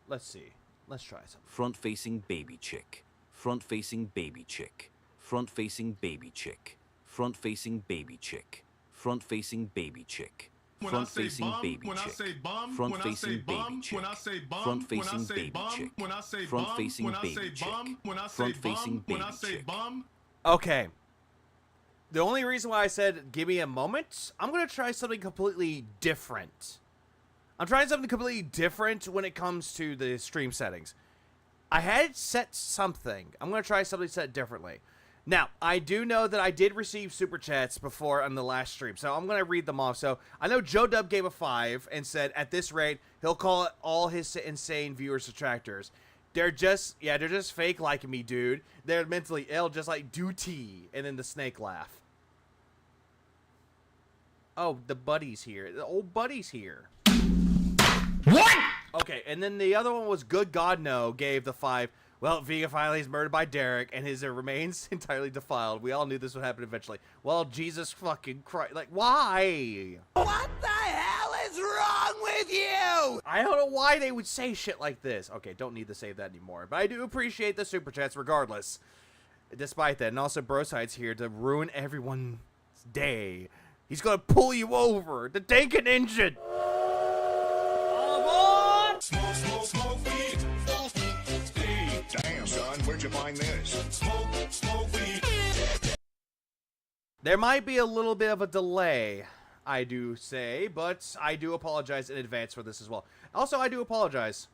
Let's see. Let's try something. Front-facing baby chick. Front-facing baby chick. Front-facing baby chick. Front-facing baby chick. Front-facing baby chick. Front-facing baby chick. Front-facing baby chick. Front-facing baby chick. Front-facing baby chick. Front-facing baby chick. Okay. The only reason why I said give me a moment, I'm going to try something completely different. I'm trying something completely different when it comes to the stream settings. I had set something. I'm going to try something set differently. Now, I do know that I did receive super chats before on the last stream, so I'm going to read them off. So, I know Joe Dub gave a 5 and said, at this rate, he'll call all his insane viewers detractors. They're just fake liking me, dude. They're mentally ill, just like Duty. And then the snake laugh. Oh, the buddy's here. The old buddy's here. What? Okay, and then the other one was Good God No gave the 5. Well, Vega finally is murdered by Derek, and his remains entirely defiled. We all knew this would happen eventually. Well, Jesus fucking Christ. Like, why? What the hell is wrong with you? I don't know why they would say shit like this. Okay, don't need to say that anymore. But I do appreciate the super chats regardless. Despite that, and also Broside's here to ruin everyone's day. He's gonna pull you over. The tanking engine. Smoke, smoke, smoke weed. Hey, damn, son, where'd you find this? Smoke, smoke weed. There might be a little bit of a delay, I do say, but I do apologize in advance for this as well. Also, I do apologize.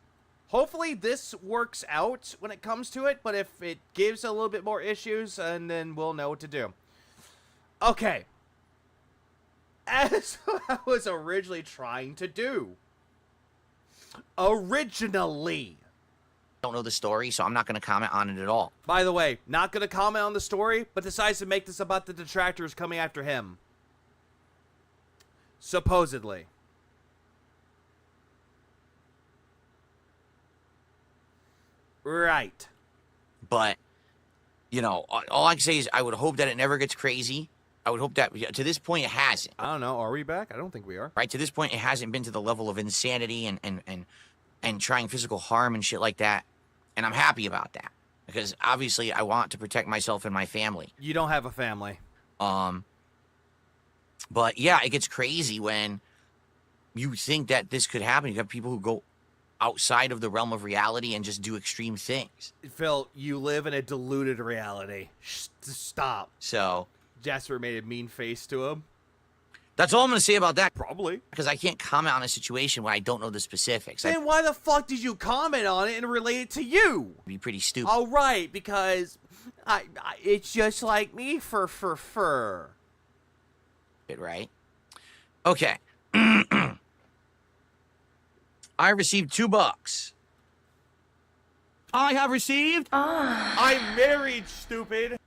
Hopefully this works out when it comes to it, but if it gives a little bit more issues, and then we'll know what to do. Okay. As I was originally trying to do. Originally. Don't know the story, so I'm not going to comment on it at all. By the way, not going to comment on the story, but decides to make this about the detractors coming after him. Supposedly. Right. But, you know, all I can say is I would hope that it never gets crazy. I would hope that, to this point, it hasn't. I don't know. Are we back? I don't think we are. Right? To this point, it hasn't been to the level of insanity and trying physical harm and shit like that. And I'm happy about that. Because, obviously, I want to protect myself and my family. You don't have a family. But, yeah, it gets crazy when you think that this could happen. You have people who go outside of the realm of reality and just do extreme things. Phil, you live in a deluded reality. Stop. So Jasper made a mean face to him. that's all I'm going to say about that. Probably. Because I can't comment on a situation where I don't know the specifics. Then why the fuck did you comment on it and relate it to you? I'd be pretty stupid. Oh, right, because it's just like me for. Right? Okay. I received $2. I have received. I'm married, stupid.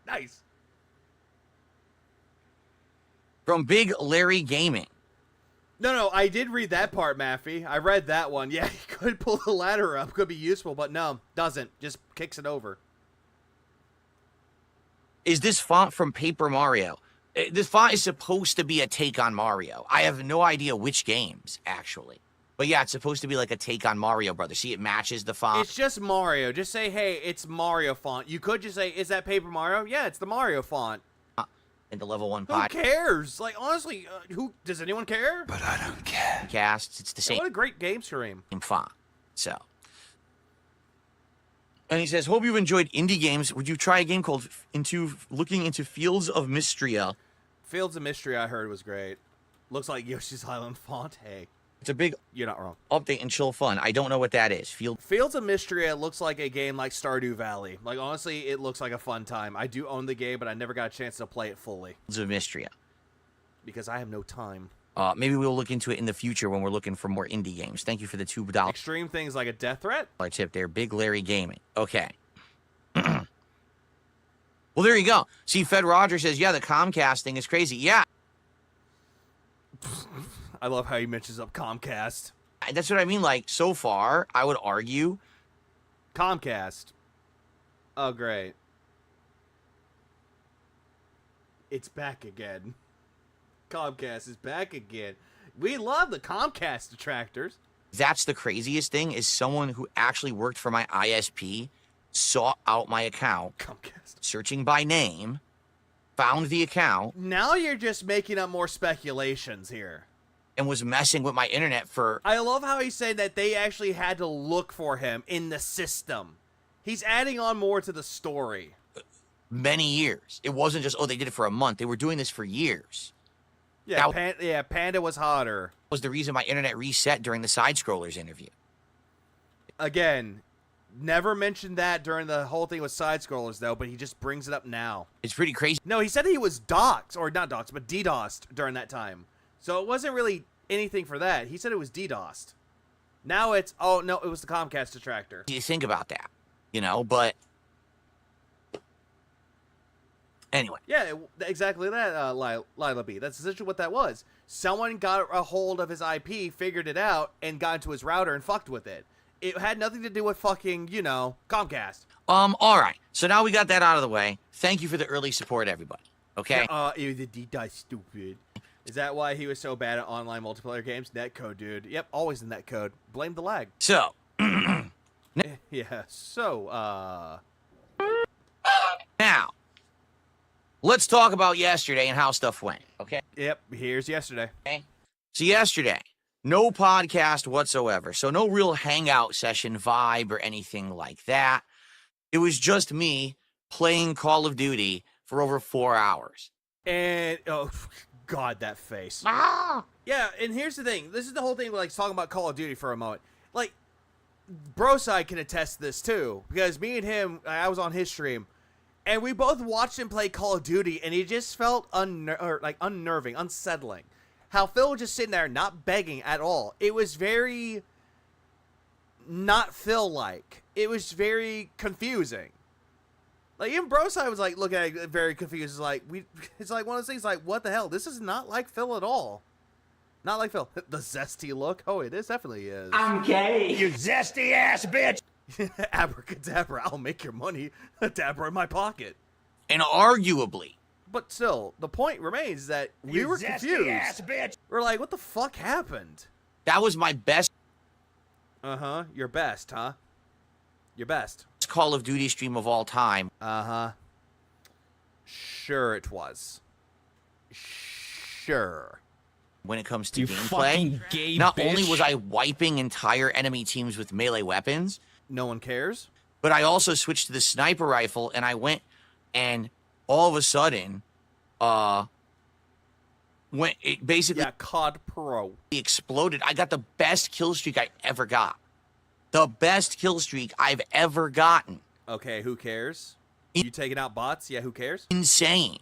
Nice. From Big Larry Gaming. No, I did read that part, Maffey. I read that one. Yeah, he could pull the ladder up. Could be useful, but no, doesn't. Just kicks it over. Is this font from Paper Mario? This font is supposed to be a take on Mario. I have no idea which games, actually. But yeah, it's supposed to be like a take on Mario Brothers. See, it matches the font. It's just Mario. Just say, hey, it's Mario font. You could just say, is that Paper Mario? Yeah, it's the Mario font. In the level 1 Who cares? Like, honestly, who does anyone care? But I don't care. podcasts, it's the Yeah, same what a great game stream. font. So. And he says, hope you've enjoyed indie games. Would you try a game called Looking into Fields of Mystria? Fields of Mystery, I heard, was great. Looks like Yoshi's Island font. Hey, It's a big you're not wrong. update and chill fun. I don't know what that is. Fields of Mystery looks like a game like Stardew Valley. Like, honestly, it looks like a fun time. I do own the game, but I never got a chance to play it fully. Fields of Mystria. Because I have no time. Maybe we'll look into it in the future when we're looking for more indie games. Thank you for the $2 Extreme things like a death threat? tip there. Big Larry Gaming. Okay. Well, there you go. See, Fed Roger says, yeah, the Comcast thing is crazy. Yeah. I love how he mentions up Comcast. That's what I mean. Like, so far, I would argue. Comcast. Oh, great. It's back again. Comcast is back again. We love the Comcast detractors. That's the craziest thing is someone who actually worked for my ISP sought out my account, Comcast. searching by name, found the account, Now you're just making up more speculations here. and was messing with my internet for I love how he said that they actually had to look for him in the system. He's adding on more to the story. many years. It wasn't just, oh, they did it for a month. They were doing this for years. Yeah, That Panda was hotter. was the reason my internet reset during the Side Scrollers interview. Again, never mentioned that during the whole thing with Side Scrollers, though, but he just brings it up now. It's pretty crazy. No, he said he was doxxed, or not doxxed, but DDoSed during that time. So it wasn't really anything for that. He said it was DDoSed. Now it's, oh, no, it was the Comcast detractor. You think about that, but anyway. Yeah, exactly that, Lila B. That's essentially what that was. Someone got a hold of his IP, figured it out, and got into his router and fucked with it. It had nothing to do with fucking, Comcast. All right. So now we got that out of the way. Thank you for the early support, everybody. Okay? Ew, the D-die stupid. Is that why he was so bad at online multiplayer games? Netcode, dude. Yep, always the netcode. Blame the lag. So, Yeah, so, now, let's talk about yesterday and how stuff went, okay? yep, here's yesterday. So yesterday, no podcast whatsoever. So no real hangout session vibe or anything like that. It was just me playing Call of Duty for over 4 hours. And, oh, God, that face. Ah! Yeah, and here's the thing. This is the whole thing, like, talking about Call of Duty for a moment. Like, Broside can attest to this, too. Because me and him, I was on his stream, and we both watched him play Call of Duty, and he just felt unnerving, unsettling. How Phil was just sitting there, not begging at all. It was very not Phil-like. It was very confusing. Like, even Broside was, like, looking at it very confused. It's like one of those things, like, what the hell? This is not like Phil at all. Not like Phil. The zesty look? Oh, it is, definitely is. I'm gay. You zesty ass bitch! Abracadabra, I'll make your money. A dabber in my pocket. And arguably, But still, the point remains that we were confused. Ass bitch! We're like, what the fuck happened? that was my best Uh-huh. Your best, huh? Your best. Call of Duty stream of all time. Uh-huh. Sure it was. Sure. When it comes to You gameplay, fucking gay not bitch. only was I wiping entire enemy teams with melee weapons, No one cares? but I also switched to the sniper rifle, and I went, and all of a sudden, when it basically Yeah, COD Pro. exploded, I got the best kill streak I ever got. The best kill streak I've ever gotten. Okay, who cares? You taking out bots? Yeah, who cares? Insane.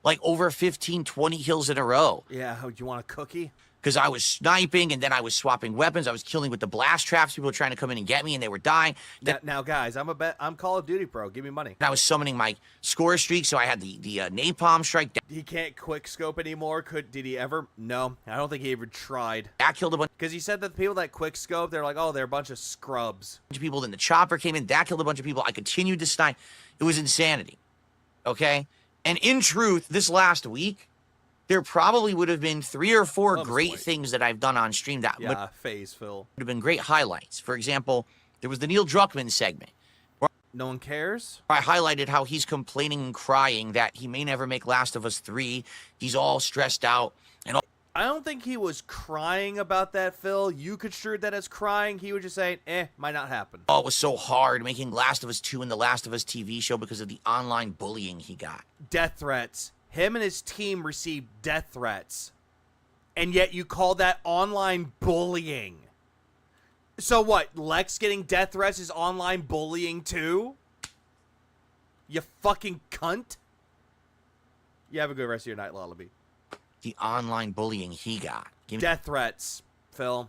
Like over 15, 20 kills in a row. Yeah, do you want a cookie? Because I was sniping, and then I was swapping weapons. I was killing with the blast traps. People were trying to come in and get me, and they were dying. Then Now, guys, I'm Call of Duty Pro. Give me money. I was summoning my score streak, so I had the napalm strike. He can't quick scope anymore. Did he ever? No, I don't think he ever tried. That killed a bunch Because he said that the people that quick scope, they're like, oh, they're a bunch of scrubs. of people. Then the chopper came in. That killed a bunch of people. I continued to snipe. It was insanity. Okay? And in truth, this last week, there probably would have been 3 or 4 Love great Slight. things that I've done on stream that would Yeah, phase Phil. have been great highlights. For example, there was the Neil Druckmann segment. No one cares? I highlighted how he's complaining and crying that he may never make Last of Us 3. He's all stressed out. And all. I don't think he was crying about that, Phil. You construed that as crying. He was just saying, might not happen. Oh, it was so hard making Last of Us 2 and the Last of Us TV show because of the online bullying he got. Death threats. Him and his team received death threats. And yet you call that online bullying. So what, Lex getting death threats is online bullying too? You fucking cunt. You have a good rest of your night, Lullaby. The online bullying he got. Give me Death threats, Phil.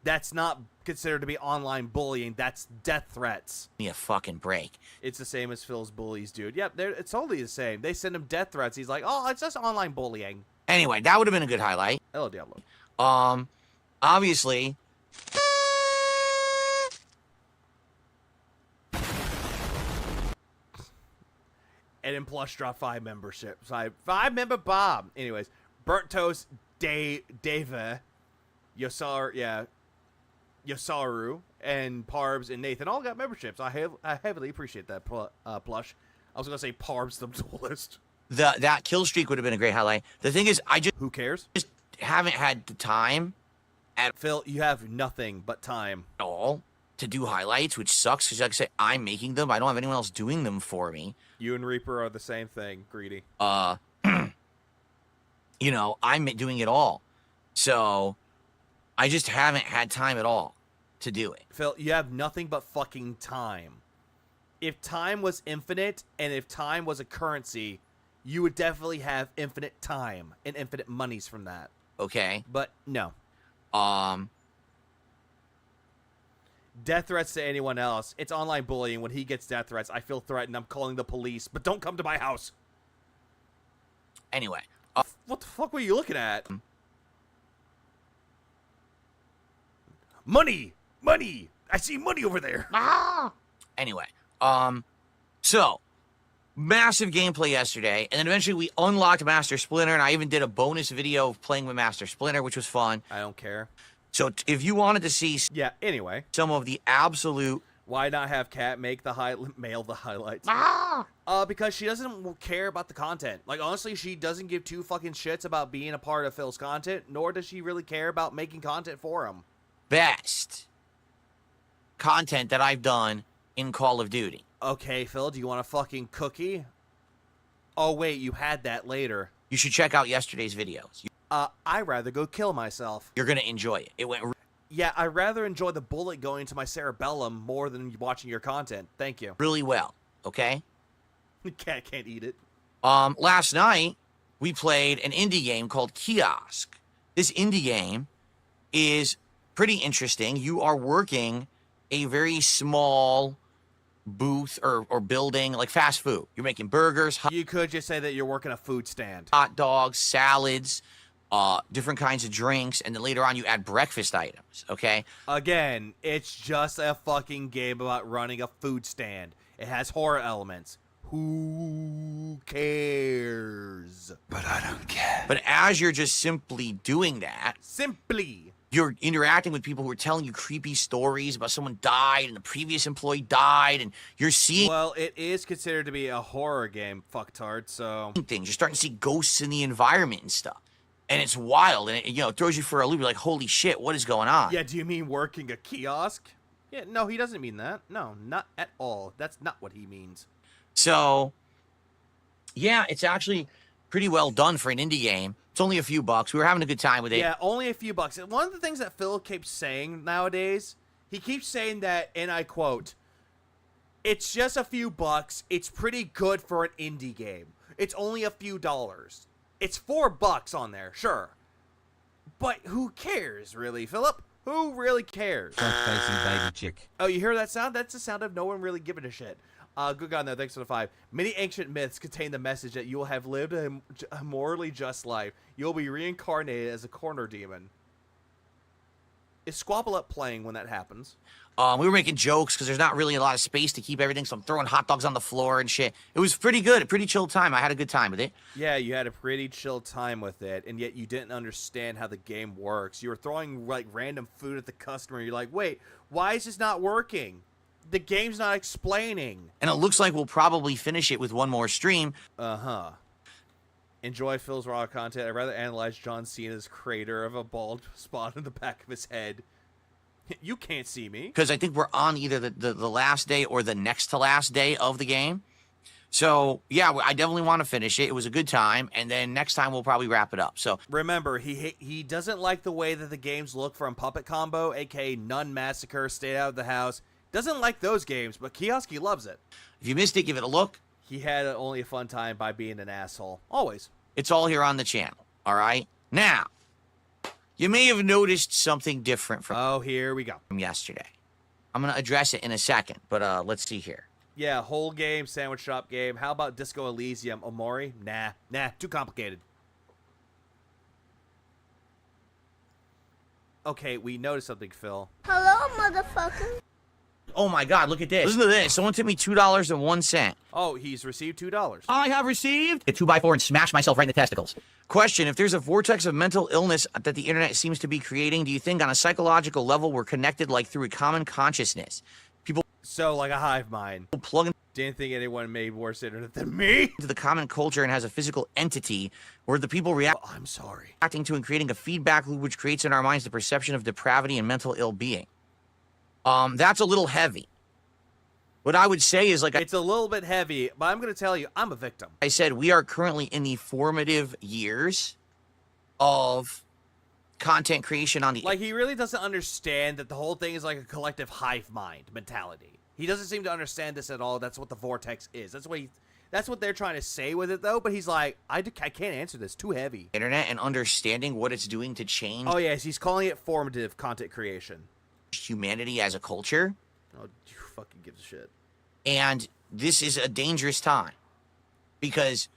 That's not considered to be online bullying. That's death threats. a fucking break. It's the same as Phil's bullies, dude. Yep, it's totally the same. They send him death threats. He's like, oh, it's just online bullying. Anyway, that would have been a good highlight. Hello, Diablo. Obviously, And then Plush dropped 5 membership. 5 member Bob. Anyways, Burnt Toast Dave. Yosaru, and Parbs and Nathan all got memberships. I heavily appreciate that plush. I was gonna say Parbs the duelist. That kill streak would have been a great highlight. The thing is, Who cares? just haven't had the time at Phil, you have nothing but time. all to do highlights, which sucks because, like I said, I'm making them. I don't have anyone else doing them for me. You and Reaper are the same thing, greedy. You know, I'm doing it all. So I just haven't had time at all to do it. Phil, you have nothing but fucking time. If time was infinite and if time was a currency, you would definitely have infinite time and infinite monies from that. Okay. But no. Death threats to anyone else. It's online bullying. When he gets death threats, I feel threatened. I'm calling the police, but don't come to my house. Anyway. What the fuck were you looking at? Money! Money! I see money over there. Anyway. So massive gameplay yesterday, and then eventually we unlocked Master Splinter, and I even did a bonus video of playing with Master Splinter, which was fun. I don't care. So if you wanted to see Yeah, anyway. some of the absolute Why not have Kat make mail the highlights? Because she doesn't care about the content. Like, honestly, she doesn't give two fucking shits about being a part of Phil's content, nor does she really care about making content for him. best content that I've done in Call of Duty. Okay, Phil, do you want a fucking cookie? Oh, wait, you had that later. You should check out yesterday's videos. I'd rather go kill myself. You're going to enjoy it. It went Yeah, I'd rather enjoy the bullet going into my cerebellum more than watching your content. Thank you. really well, okay? Cat can't eat it. Last night, we played an indie game called Kiosk. This indie game is pretty interesting. You are working a very small booth or building, like fast food. You're making burgers, You could just say that you're working a food stand. hot dogs, salads, different kinds of drinks, and then later on you add breakfast items, okay? Again, it's just a fucking game about running a food stand. It has horror elements. Who cares? But I don't care. But as you're just simply doing that, Simply. you're interacting with people who are telling you creepy stories about someone died and the previous employee died, and you're seeing Well, it is considered to be a horror game, fucktard, so... things. You're starting to see ghosts in the environment and stuff. And it's wild, and it throws you for a loop. You're like, holy shit, what is going on? Yeah, do you mean working a kiosk? Yeah, no, he doesn't mean that. No, not at all. That's not what he means. So, yeah, it's actually pretty well done for an indie game. It's only a few bucks. We were having a good time with it. Yeah, only a few bucks. One of the things that Phil keeps saying nowadays, he keeps saying that, and I quote, "It's just a few bucks. It's pretty good for an indie game. It's only a few dollars. It's $4 on there, sure. But who cares, really, Philip? Who really cares?" Front-facing baby chick. Oh, you hear that sound? That's the sound of no one really giving a shit. Good God, no, thanks for the 5. Many ancient myths contain the message that you will have lived a morally just life. You'll be reincarnated as a corner demon. Is Squabble Up playing when that happens? We were making jokes because there's not really a lot of space to keep everything, so I'm throwing hot dogs on the floor and shit. It was pretty good, a pretty chill time. I had a good time with it. Yeah, you had a pretty chill time with it, and yet you didn't understand how the game works. You were throwing, like, random food at the customer. You're like, wait, why is this not working? The game's not explaining. And it looks like we'll probably finish it with one more stream. Uh-huh. Enjoy Phil's raw content. I'd rather analyze John Cena's crater of a bald spot in the back of his head. You can't see me. Because I think we're on either the last day or the next to last day of the game. So, yeah, I definitely want to finish it. It was a good time. And then next time we'll probably wrap it up. So, Remember, he doesn't like the way that the games look from Puppet Combo, a.k.a. Nun Massacre, Stay Out of the House. Doesn't like those games, but Kiosk, he loves it. if you missed it, give it a look. He had only a fun time by being an asshole. Always. It's all here on the channel. All right? Now, you may have noticed something different Oh, here we go. from yesterday. I'm going to address it in a second, but let's see here. Yeah, whole game, sandwich shop game. How about Disco Elysium? Omori? Nah, too complicated. Okay, we noticed something, Phil. Hello, motherfucker. oh my God, look at this. Listen to this. Someone tipped me $2.01. Oh, he's received $2. I have received a 2x4 and smashed myself right in the testicles. Question, if there's a vortex of mental illness that the internet seems to be creating, do you think on a psychological level we're connected like through a common consciousness? People So, like a hive mind. plug Didn't think anyone made worse internet than me. into the common culture and has a physical entity where the people react Oh, I'm sorry. reacting to and creating a feedback loop which creates in our minds the perception of depravity and mental ill-being. That's a little heavy. What I would say is, like It's a little bit heavy, but I'm going to tell you, I'm a victim. I said, we are currently in the formative years of content creation on the Like, he really doesn't understand that the whole thing is like a collective hive mind mentality. He doesn't seem to understand this at all. That's what the vortex is. That's what they're trying to say with it, though. But he's like, I can't answer this. Too heavy. internet and understanding what it's doing to change Oh, yes. He's calling it formative content creation. humanity as a culture. Oh, who fucking gives a shit? And this is a dangerous time because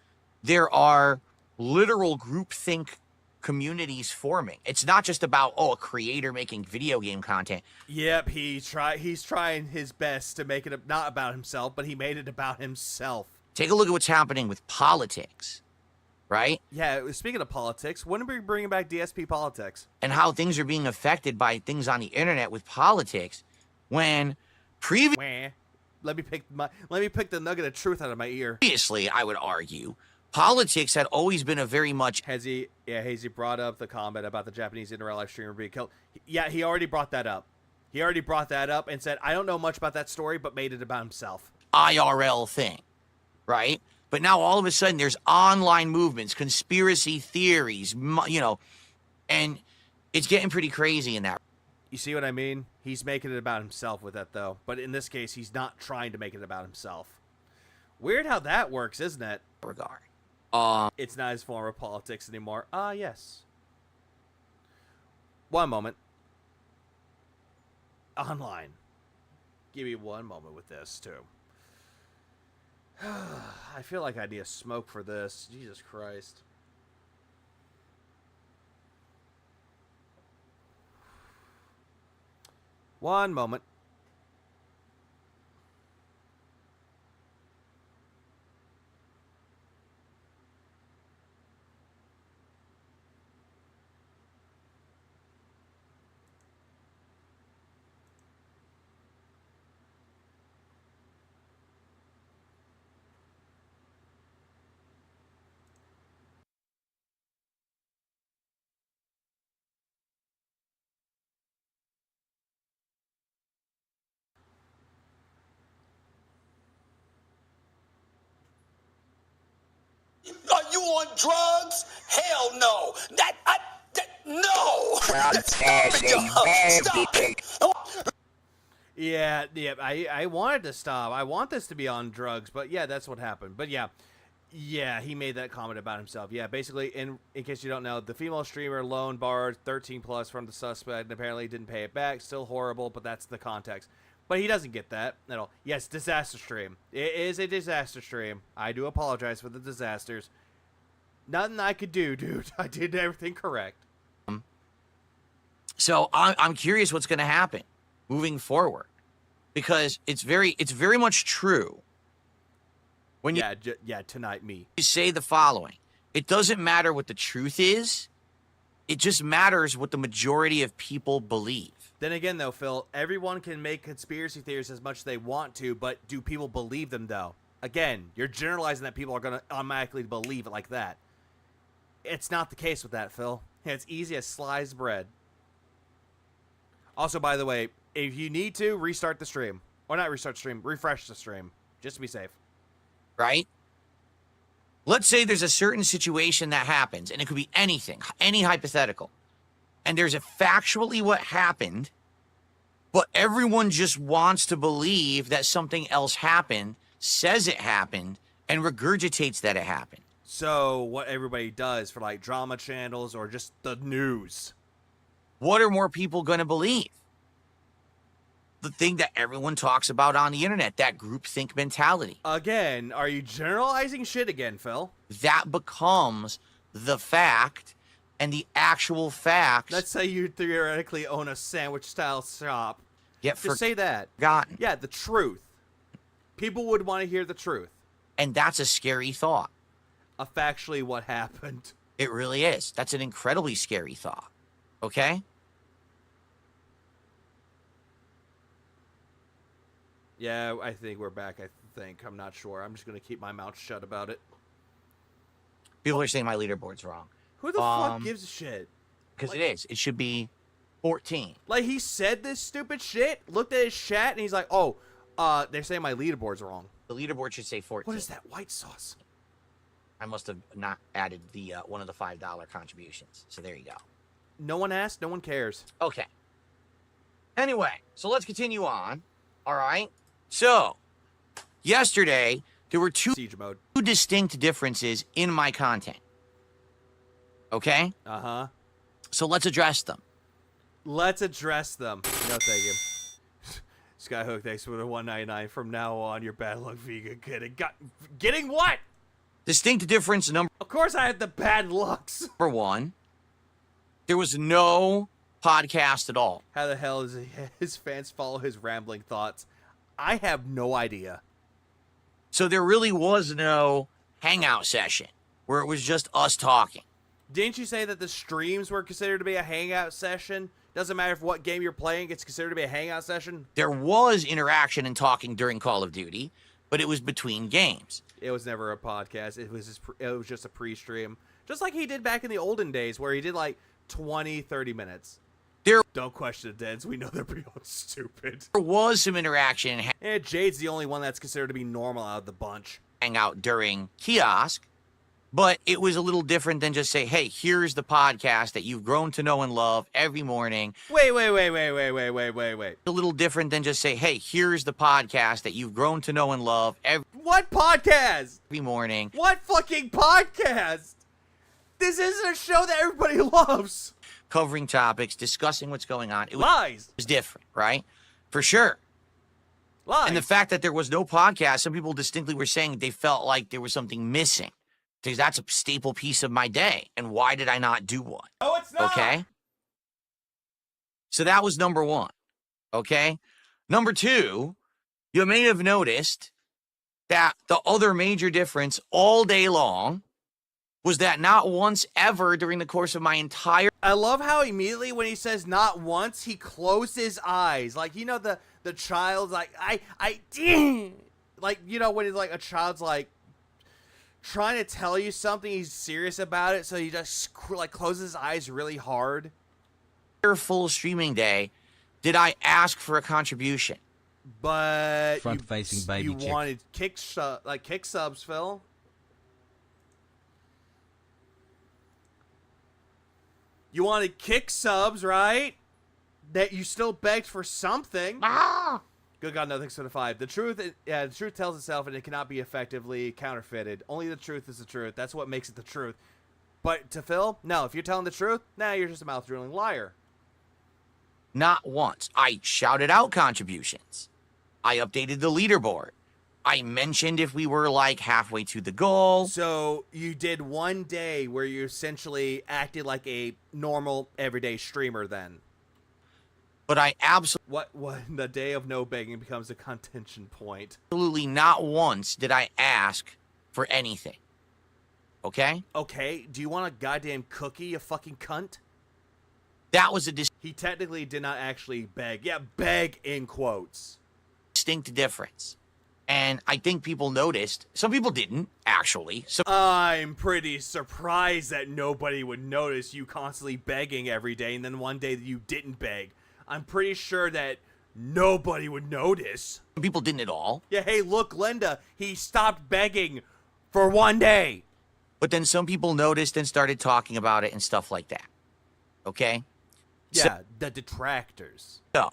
there are literal groupthink communities forming. It's not just about, a creator making video game content. Yep, he's trying his best to make it not about himself, but he made it about himself. Take a look at what's happening with politics, right? Yeah, speaking of politics, when are we bringing back DSP politics? And how things are being affected by things on the internet with politics when Wah. Let me pick the nugget of truth out of my ear. previously, I would argue, politics had always been a very much Hazy brought up the comment about the Japanese internet live streamer being killed. Yeah, he already brought that up. He already brought that up and said, I don't know much about that story, but made it about himself. IRL thing, right? But now all of a sudden there's online movements, conspiracy theories, and it's getting pretty crazy in that You see what I mean? He's making it about himself with that, though. But in this case, he's not trying to make it about himself. Weird how that works, isn't it? regard. It's not his form of politics anymore. Yes. One moment. Online. Give me one moment with this, too. I feel like I need a smoke for this. Jesus Christ. One moment. Are you on drugs? Hell no. No. Stop it. Yeah, I wanted to stop. I want this to be on drugs, but yeah, that's what happened. But yeah, he made that comment about himself. Yeah, basically, in case you don't know, the female streamer loan borrowed 13 plus from the suspect and apparently didn't pay it back. Still horrible, but that's the context. But he doesn't get that at all. Yes, disaster stream. It is a disaster stream. I do apologize for the disasters. Nothing I could do, dude. I did everything correct. So I'm curious what's going to happen moving forward because it's very much true. When you Tonight me. say the following, it doesn't matter what the truth is. It just matters what the majority of people believe. Then again, though, Phil, everyone can make conspiracy theories as much as they want to, but do people believe them, though? Again, you're generalizing that people are going to automatically believe it like that. It's not the case with that, Phil. It's easy as sliced bread. Also, by the way, if you need to, restart the stream. Or not restart the stream, refresh the stream. Just to be safe. Right? Let's say there's a certain situation that happens, and it could be anything, any hypothetical. And there's a factually what happened, but everyone just wants to believe that something else happened, says it happened, and regurgitates that it happened. So, what everybody does for, like, drama channels or just the news. What are more people going to believe? The thing that everyone talks about on the internet, that groupthink mentality. Again, are you generalizing shit again, Phil? That becomes the fact, and the actual facts. Let's say you theoretically own a sandwich-style shop. Get Just say that. forgotten. Yeah, the truth. People would want to hear the truth. And that's a scary thought. Of factually what happened. It really is. That's an incredibly scary thought. Okay? Yeah, I think we're back, I'm not sure. I'm just going to keep my mouth shut about it. People are saying my leaderboard's wrong. Who the fuck gives a shit? Because it is. It should be 14. Like, he said this stupid shit, looked at his chat, and he's like, oh, they're saying my leaderboard's wrong. The leaderboard should say 14. What is that white sauce? I must have not added the one of the $5 contributions. So there you go. No one asked, no one cares. Okay. Anyway, so let's continue on. All right. So, yesterday, there were two Siege mode. distinct differences in my content. Okay? Uh-huh. So let's address them. Let's address them. No, thank you. Skyhook, thanks for the $1.99. From now on, you're bad luck vegan. Getting what? Distinct difference number Of course I had the bad lucks. one, there was no podcast at all. How the hell does his fans follow his rambling thoughts? I have no idea. So there really was no hangout session where it was just us talking. Didn't you say that the streams were considered to be a hangout session? Doesn't matter if what game you're playing, it's considered to be a hangout session? There was interaction and talking during Call of Duty, but it was between games. It was never a podcast. It was just a pre-stream. Just like he did back in the olden days where he did like 20, 30 minutes. Don't question the Dens. We know they're beyond stupid. There was some interaction And Jade's the only one that's considered to be normal out of the bunch. hangout during Kiosk, but it was a little different than just say, hey, here's the podcast that you've grown to know and love every morning. Wait. A little different than just say, hey, here's the podcast that you've grown to know and love What podcast? every morning. What fucking podcast? This isn't a show that everybody loves. Covering topics, discussing what's going on. It Lies. was different, right? For sure. Lies. And the fact that there was no podcast, some people distinctly were saying they felt like there was something missing. Because that's a staple piece of my day. And why did I not do one? No, it's not. Okay? So that was number one. Okay? Number two, you may have noticed that the other major difference all day long was that not once ever during the course of my entire I love how immediately when he says not once, he closed his eyes. Like, you know, the child's like, like, you know, when it's like a child's like trying to tell you something, he's serious about it, so he just like closes his eyes really hard. full streaming day, did I ask for a contribution? But Front-facing baby you chick. wanted kick subs, Phil. You wanted kick subs, right? That you still begged for something. Good God, nothing's for the 5. The truth tells itself, and it cannot be effectively counterfeited. Only the truth is the truth. That's what makes it the truth. But to Phil, no. If you're telling the truth, you're just a mouth-drooling liar. Not once. I shouted out contributions. I updated the leaderboard. I mentioned if we were like halfway to the goal. So you did one day where you essentially acted like a normal, everyday streamer then. But I What the day of no begging becomes a contention point. absolutely not once did I ask for anything. Okay? Okay, do you want a goddamn cookie, you fucking cunt? That was a He technically did not actually beg. Yeah, beg in quotes. distinct difference. And I think people noticed. Some people didn't, actually. So I'm pretty surprised that nobody would notice you constantly begging every day and then one day that you didn't beg. I'm pretty sure that nobody would notice. some people didn't at all. Yeah, hey, look, Linda, he stopped begging for one day. But then some people noticed and started talking about it and stuff like that. Okay? Yeah, the detractors. So,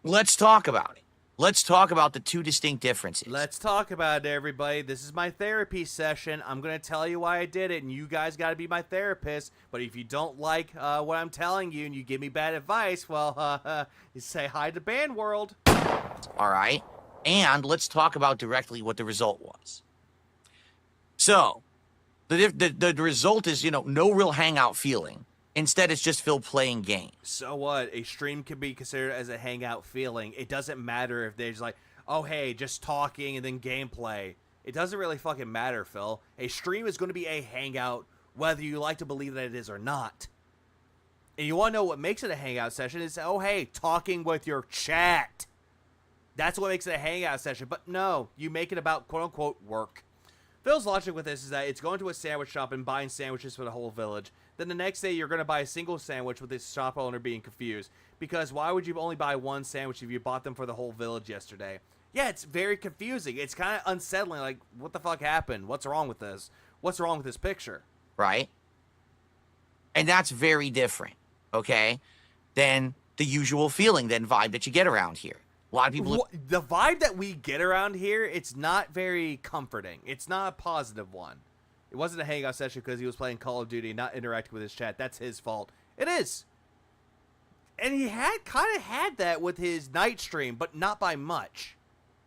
let's talk about it. Let's talk about the two distinct differences. Let's talk about it, everybody. This is my therapy session. I'm going to tell you why I did it, and you guys got to be my therapist. But if you don't like what I'm telling you and you give me bad advice, well, you say hi to Band World. All right? And let's talk about directly what the result was. So, the result is, no real hangout feeling. Instead, it's just Phil playing games. So what? A stream can be considered as a hangout feeling. It doesn't matter if they're just like, oh, hey, just talking and then gameplay. It doesn't really fucking matter, Phil. A stream is going to be a hangout, whether you like to believe that it is or not. And you want to know what makes it a hangout session is, oh, hey, talking with your chat. That's what makes it a hangout session. But no, you make it about quote-unquote work. Phil's logic with this is that it's going to a sandwich shop and buying sandwiches for the whole village. Then the next day you're going to buy a single sandwich with this shop owner being confused. Because why would you only buy one sandwich if you bought them for the whole village yesterday? Yeah, it's very confusing. It's kind of unsettling. Like, what the fuck happened? What's wrong with this? What's wrong with this picture? Right? And that's very different, okay, than the usual feeling, then vibe that you get around here. A lot of people... The vibe that we get around here, it's not very comforting. It's not a positive one. It wasn't a hangout session because he was playing Call of Duty and not interacting with his chat. That's his fault. It is. And he kind of had that with his night stream, but not by much.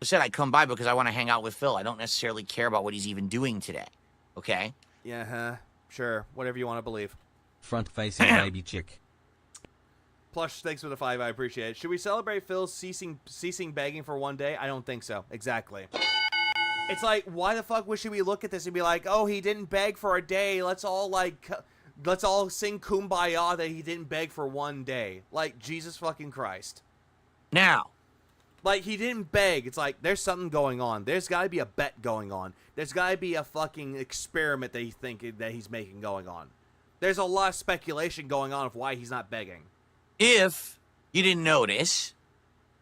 I said I come by because I want to hang out with Phil. I don't necessarily care about what he's even doing today, okay? Yeah, sure. Whatever you want to believe. Front-facing baby chick. Plush, thanks for the 5. I appreciate it. Should we celebrate Phil's ceasing begging for one day? I don't think so. Exactly. It's like, why the fuck should we look at this and be like, oh, he didn't beg for a day. Let's all sing Kumbaya that he didn't beg for one day. Like, Jesus fucking Christ. Now. Like, he didn't beg. It's like, there's something going on. There's got to be a bet going on. There's got to be a fucking experiment that he's making going on. There's a lot of speculation going on of why he's not begging. If you didn't notice,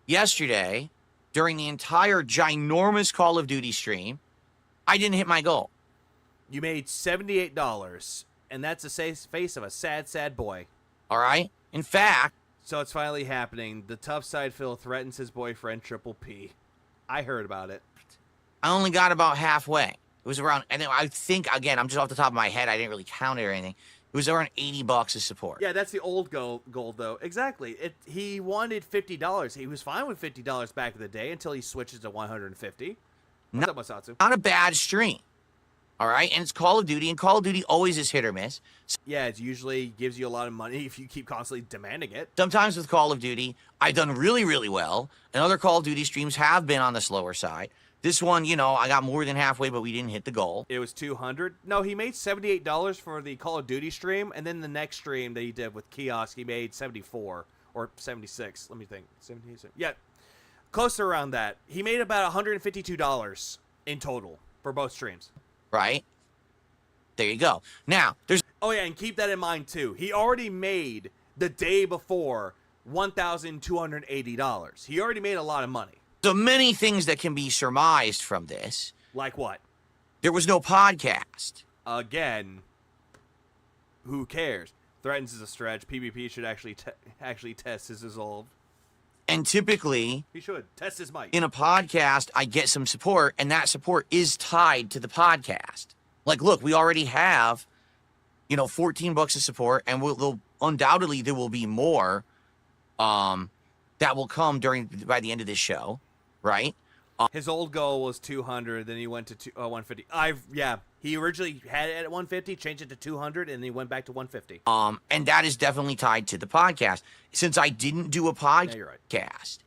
yesterday, during the entire ginormous Call of Duty stream, I didn't hit my goal. You made $78, and that's the face of a sad, sad boy. All right? In fact... So it's finally happening. The tough side Phil threatens his boyfriend, Triple P. I heard about it. I only got about halfway. It was around, and I think, again, I'm just off the top of my head. I didn't really count it or anything. It was around $80 of support. Yeah, that's the old goal, though. Exactly. He wanted $50. He was fine with $50 back in the day until he switches to $150. What's up, Masatsu? Not a bad stream. All right? And it's Call of Duty, and Call of Duty always is hit or miss. Yeah, it usually gives you a lot of money if you keep constantly demanding it. Sometimes with Call of Duty, I've done really, really well, and other Call of Duty streams have been on the slower side. This one, you know, I got more than halfway, but we didn't hit the goal. It was $200. No, he made $78 for the Call of Duty stream, and then the next stream that he did with Kiosk, he made $74 or $76. Let me think. 76. Yeah, close to around that. He made about $152 in total for both streams. Right? There you go. Now, there's... Oh, yeah, and keep that in mind, too. He already made, the day before, $1,280. He already made a lot of money. So many things that can be surmised from this. Like what? There was no podcast. Again, who cares? Threatens is a stretch. PvP should actually test his resolve. And typically... He should. Test his might. In a podcast, I get some support, and that support is tied to the podcast. Like, look, we already have, you know, $14 of support, and undoubtedly there will be more that will come by the end of this show, right? His old goal was 200, then he went to 150. He originally had it at 150, changed it to 200, and then he went back to 150. And that is definitely tied to the podcast. Since I didn't do a podcast, yeah, you're right.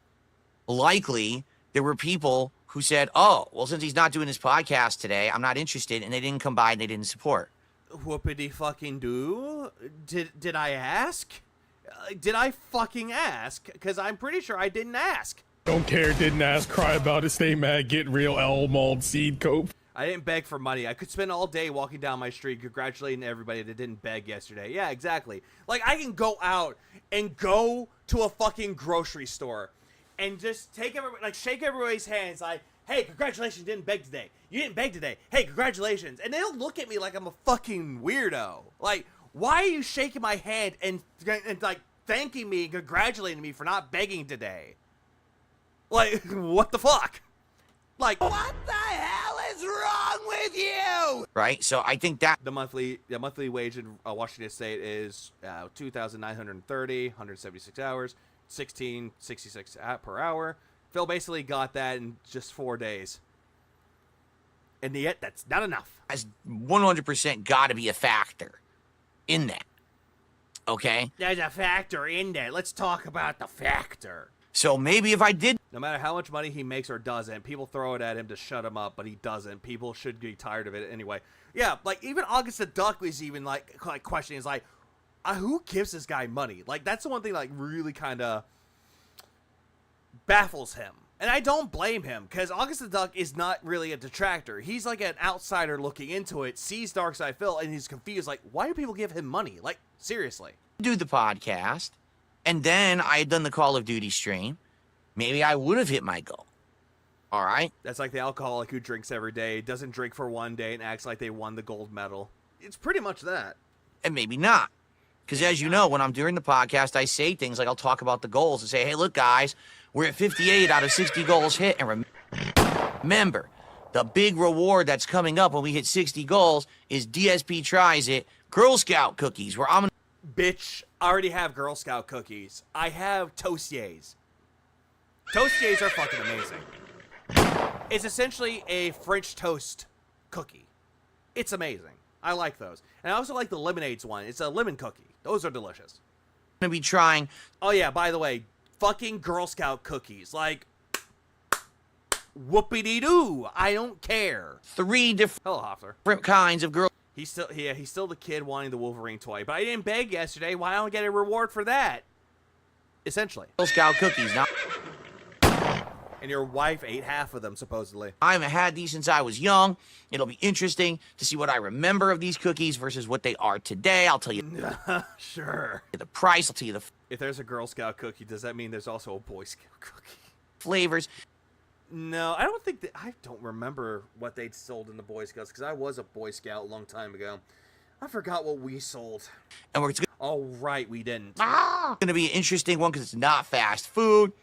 Likely there were people who said, oh, well, since he's not doing his podcast today, I'm not interested, and they didn't come by and they didn't support. Whoopity fucking do? Did I ask? Did I fucking ask? Because I'm pretty sure I didn't ask. Don't care, didn't ask, cry about it, stay mad, get real, L mold seed cope. I didn't beg for money. I could spend all day walking down my street congratulating everybody that didn't beg yesterday. Yeah, exactly. Like, I can go out and go to a fucking grocery store and just shake everybody's hands like, hey, congratulations, you didn't beg today. You didn't beg today. Hey, congratulations. And they'll look at me like I'm a fucking weirdo. Like, why are you shaking my hand and like, thanking me and congratulating me for not begging today? Like, what the fuck? Like, what the hell is wrong with you? Right? So I think that... The monthly wage in Washington State is $2,930, 176 hours, $16.66 per hour. Phil basically got that in just 4 days. And yet, that's not enough. Has 100% got to be a factor in that. Okay? There's a factor in there. Let's talk about the factor. So maybe if I did No matter how much money he makes or doesn't, people throw it at him to shut him up, but he doesn't. People should be tired of it anyway. Yeah, like, even August the Duck was even, like questioning, is like, who gives this guy money? Like, that's the one thing, like, really kind of baffles him. And I don't blame him, because August the Duck is not really a detractor. He's like an outsider looking into it, sees Darkside Phil, and he's confused, like, why do people give him money? Like, seriously. do the podcast, and then I had done the Call of Duty stream, maybe I would have hit my goal. All right? That's like the alcoholic who drinks every day, doesn't drink for one day, and acts like they won the gold medal. It's pretty much that. And maybe not. Because as you know, when I'm doing the podcast, I say things like I'll talk about the goals and say, hey, look, guys, we're at 58 out of 60 goals hit. And remember, the big reward that's coming up when we hit 60 goals is DSP Tries It Girl Scout cookies, where I'm going to... Bitch, I already have Girl Scout cookies. I have Toastiers. Toastiers are fucking amazing. It's essentially a French toast cookie. It's amazing. I like those. And I also like the Lemonades one. It's a lemon cookie. Those are delicious. to be trying... Oh, yeah, by the way, fucking Girl Scout cookies. Like, whoopity-doo. I don't care. 3 Hello, Hoffler. different kinds of girl... He's still the kid wanting the Wolverine toy. But I didn't beg yesterday. Why don't I get a reward for that? Essentially. Girl Scout cookies. Now, And your wife ate half of them, supposedly. I haven't had these since I was young. It'll be interesting to see what I remember of these cookies versus what they are today. I'll tell you Sure. the price. I'll tell you the If there's a Girl Scout cookie, does that mean there's also a Boy Scout cookie? flavors. No, I don't think that... I don't remember what they sold in the Boy Scouts, because I was a Boy Scout a long time ago. I forgot what we sold. And we're going Oh, right, we didn't. to be an interesting one because it's not fast food.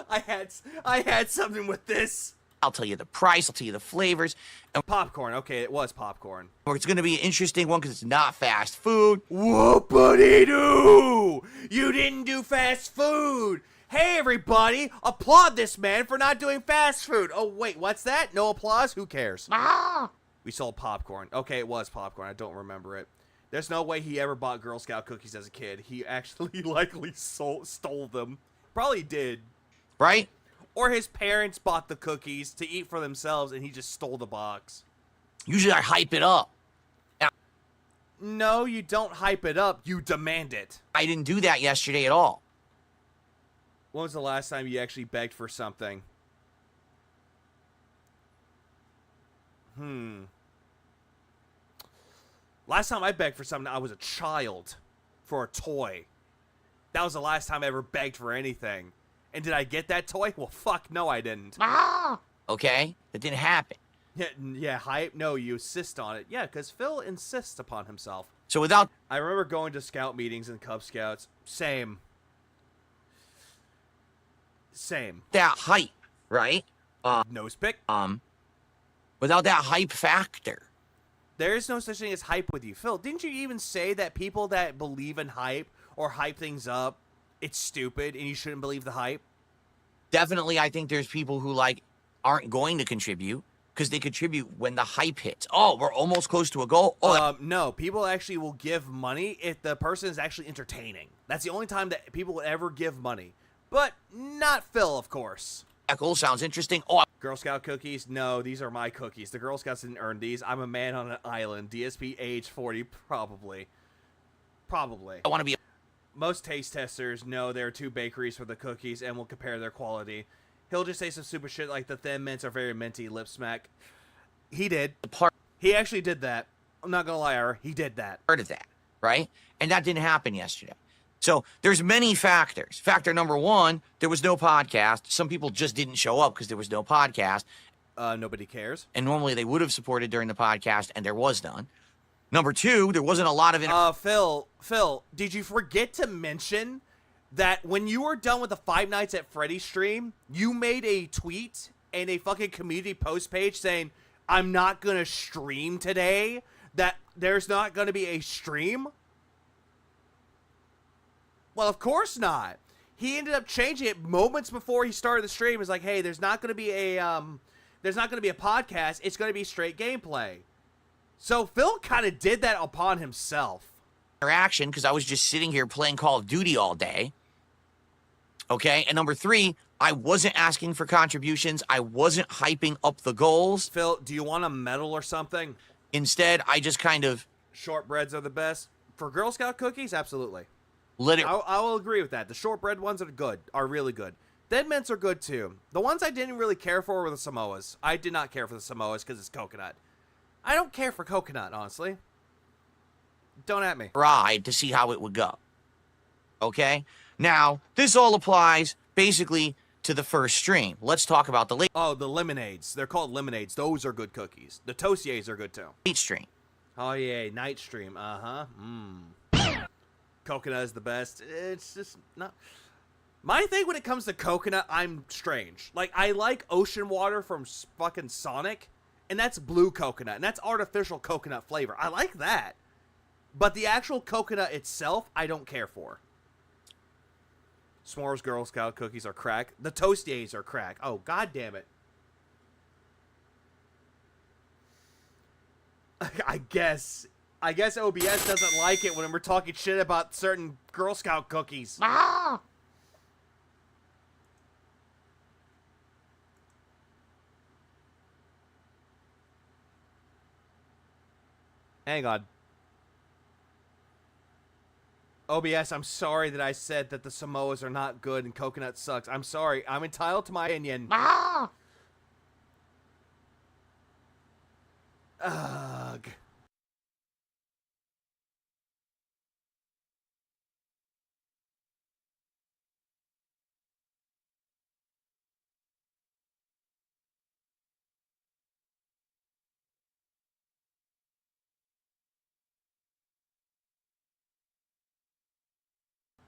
I had something with this. I'll tell you the price. I'll tell you the flavors. And Popcorn. Okay, it was popcorn. it's going to be an interesting one because it's not fast food. Whoopity-doo! You didn't do fast food! Hey, everybody! Applaud this man for not doing fast food! Oh, wait, what's that? No applause? Who cares? We sold popcorn. Okay, it was popcorn. I don't remember it. There's no way he ever bought Girl Scout cookies as a kid. He actually likely stole them. Probably did. Right? Or his parents bought the cookies to eat for themselves and he just stole the box. Usually I hype it up. No, you don't hype it up. You demand it. I didn't do that yesterday at all. When was the last time you actually begged for something? Last time I begged for something, I was a child. For a toy. That was the last time I ever begged for anything. And did I get that toy? Well, fuck, no, I didn't. Okay? That didn't happen. Yeah, hype? No, you insist on it. Yeah, because Phil insists upon himself. So without I remember going to scout meetings and Cub Scouts. Same. that hype, right? Nose pick. Without that hype factor. There is no such thing as hype with you. Phil, didn't you even say that people that believe in hype or hype things up, it's stupid and you shouldn't believe the hype? Definitely, I think there's people who, like, aren't going to contribute because they contribute when the hype hits. Oh, we're almost close to a goal. Oh, No, people actually will give money if the person is actually entertaining. That's the only time that people will ever give money. But not Phil, of course. that goal sounds interesting. Oh, Girl Scout cookies? No, these are my cookies. The Girl Scouts didn't earn these. I'm a man on an island. DSP age 40, probably. Probably. I want to be Most taste testers know there are 2 bakeries for the cookies and will compare their quality. He'll just say some stupid shit like the Thin Mints are very minty, lip smack. He did. a part He actually did that. I'm not gonna lie, Ira. He did that. of that, right? And that didn't happen yesterday. So there's many factors. Factor number 1, there was no podcast. Some people just didn't show up because there was no podcast. Nobody cares. And normally they would have supported during the podcast, and there was none. Number 2, there wasn't a lot of... Phil, did you forget to mention that when you were done with the Five Nights at Freddy's stream, you made a tweet and a fucking community post page saying, I'm not gonna stream today, that there's not gonna be a stream? Well, of course not. He ended up changing it moments before he started the stream. He was like, hey, there's not gonna be a podcast, it's gonna be straight gameplay. So Phil kind of did that upon himself. Interaction because I was just sitting here playing Call of Duty all day. Okay, and number 3, I wasn't asking for contributions. I wasn't hyping up the goals. Phil, do you want a medal or something? Instead, I just kind of Shortbreads are the best. For Girl Scout cookies, absolutely. let it. I will agree with that. The shortbread ones are really good. Thin mints are good too. The ones I didn't really care for were the Samoas. I did not care for the Samoas because it's coconut. I don't care for coconut, honestly. Don't at me. Ride to see how it would go. Okay? Now, this all applies basically to the first stream. Let's talk about the late Oh, the lemonades. They're called lemonades. Those are good cookies. The Toastiers are good too. stream. Oh, yeah. Night stream. Uh-huh. Coconut is the best. It's just not... My thing when it comes to coconut, I'm strange. Like, I like ocean water from fucking Sonic, and that's blue coconut, and that's artificial coconut flavor. I like that. But the actual coconut itself, I don't care for. S'mores Girl Scout cookies are crack. The Toastiers are crack. Oh, god damn it. I guess OBS doesn't like it when we're talking shit about certain Girl Scout cookies. Hang on. OBS, I'm sorry that I said that the Samoas are not good and coconut sucks. I'm sorry. I'm entitled to my opinion. Ugh.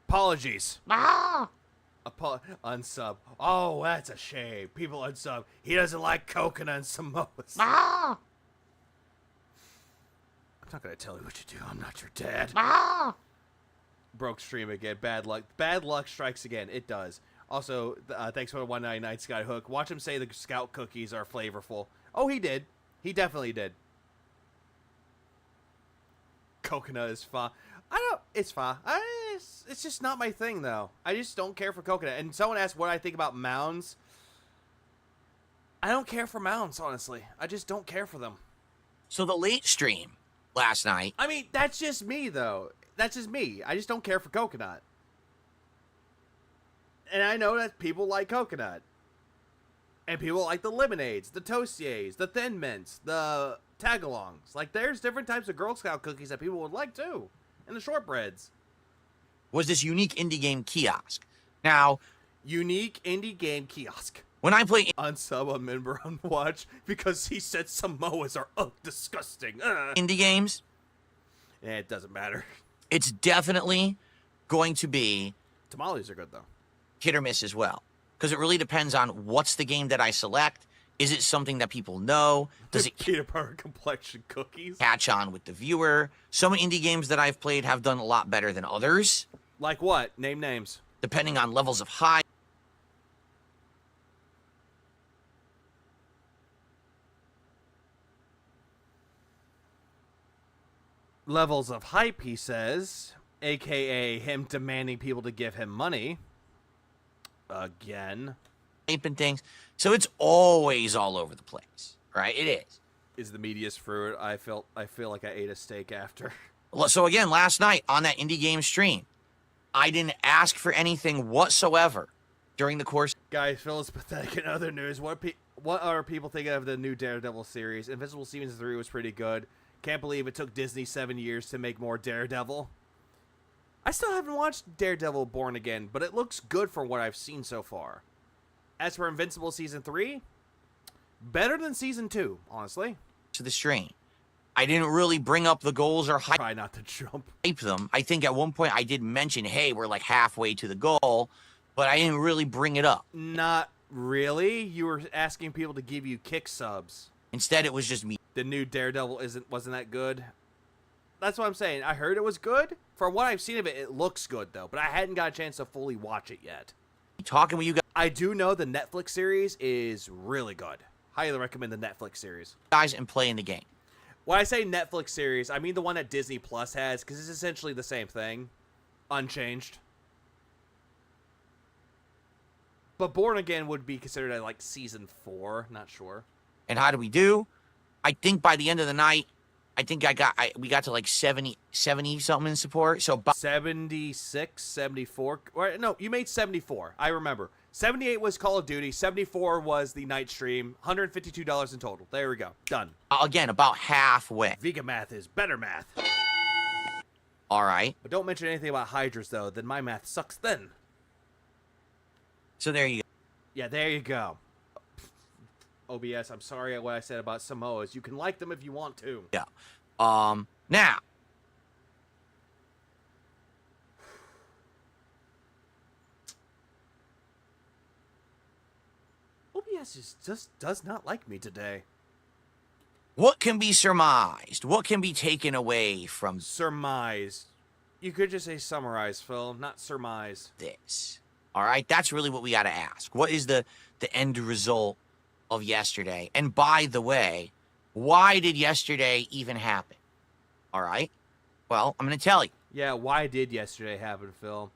Apologies. Unsub. Oh, that's a shame. People unsub. He doesn't like coconut and Samoas. I'm not gonna tell you what you do. I'm not your dad. Broke stream again. Bad luck. Bad luck strikes again. It does. Also, thanks for the 199 Skyhook. Watch him say the Scout cookies are flavorful. Oh, he did. He definitely did. Coconut is fine. It's fine. It's just not my thing, though. I just don't care for coconut. And someone asked what I think about mounds. I don't care for mounds, honestly. I just don't care for them. So the late stream last night. I mean, that's just me, though. That's just me. I just don't care for coconut. And I know that people like coconut. And people like the lemonades, the Toastiers, the Thin Mints, the Tagalongs. Like, there's different types of Girl Scout cookies that people would like, too. And the shortbreads. Was this unique indie game Kiosk. Now, unique indie game Kiosk. When I play unsub a member on watch because he said Samoas are disgusting. Indie games, it doesn't matter. It's definitely going to be tamales are good though. Hit or miss as well, because it really depends on what's the game that I select. Is it something that people know? Does it peanut butter complexion cookies catch on with the viewer? Some indie games that I've played have done a lot better than others. Like what? Name names. Depending on levels of hype. Levels of hype, he says, aka him demanding people to give him money. Again. Hype and things. So it's always all over the place, right? It is. Is the media's fruit. I feel like I ate a steak after. So again, last night on that indie game stream, I didn't ask for anything whatsoever during the course. Guys, Phil is pathetic. In other news, what are people thinking of the new Daredevil series? Invincible Season 3 was pretty good. Can't believe it took Disney 7 years to make more Daredevil. I still haven't watched Daredevil Born Again, but it looks good from what I've seen so far. As for Invincible Season 3, better than Season 2, honestly. To the stream. I didn't really bring up the goals or try not to jump. Hype them. I think at one point I did mention, hey, we're like halfway to the goal, but I didn't really bring it up. Not really. You were asking people to give you kick subs. Instead, it was just me. The new Daredevil wasn't that good. That's what I'm saying. I heard it was good. From what I've seen of it, it looks good, though. But I hadn't got a chance to fully watch it yet. Talking with you guys. I do know the Netflix series is really good. Highly recommend the Netflix series. Guys, and playing the game. When I say Netflix series, I mean the one that Disney Plus has, because it's essentially the same thing, unchanged. But Born Again would be considered like season 4, not sure. And how do we do? I think by the end of the night, I think we got to like 70 something in support. So 76, 74. Or, no, you made 74. I remember. 78 was Call of Duty. 74 was the night stream. $152 in total. There we go. Done. Again, about halfway. Vega math is better math. All right. But don't mention anything about Hydras, though. Then my math sucks then. So there you go. Yeah, there you go. OBS, I'm sorry what I said about Samoas. You can like them if you want to. Yeah. Now. OBS just does not like me today. What can be surmised? What can be taken away from Surmise. You could just say summarize, Phil, not surmise. this? All right, that's really what we got to ask. What is the end result of yesterday? And by the way, why did yesterday even happen? All right, well, I'm going to tell you. Yeah, why did yesterday happen, Phil?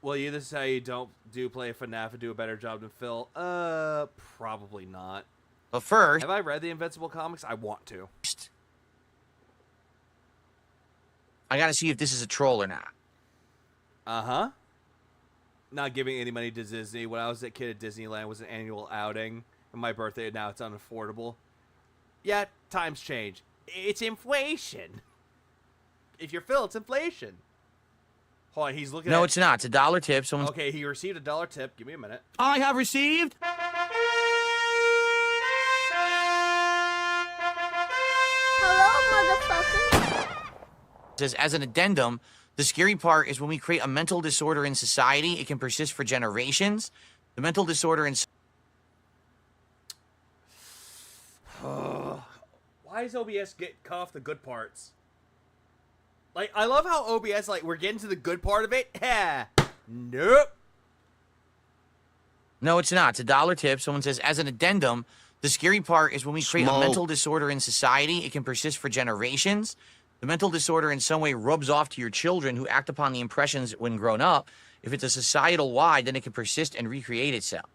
Well, you either say you don't play FNAF and do a better job than Phil. Probably not. But first, Have I read the Invincible comics? I want to. I got to see if this is a troll or not. Uh-huh. Not giving any money to Disney. When I was a kid at Disneyland, it was an annual outing. And my birthday, now it's unaffordable. Yeah, times change. It's inflation. If you're Phil, it's inflation. Hold on, he's looking at... No, it's not. It's a $1 tip. Someone's... Okay, he received a $1 tip. Give me a minute. I have received... Says, as an addendum, the scary part is when we create a mental disorder in society, it can persist for generations. The mental disorder in... Why does OBS cut off the good parts? Like, I love how OBS, like, we're getting to the good part of it. Yeah. Nope. No, it's not. It's a $1 tip. Someone says, as an addendum, the scary part is when we create a mental disorder in society, it can persist for generations. The mental disorder in some way rubs off to your children who act upon the impressions when grown up. If it's a societal wide, then it can persist and recreate itself.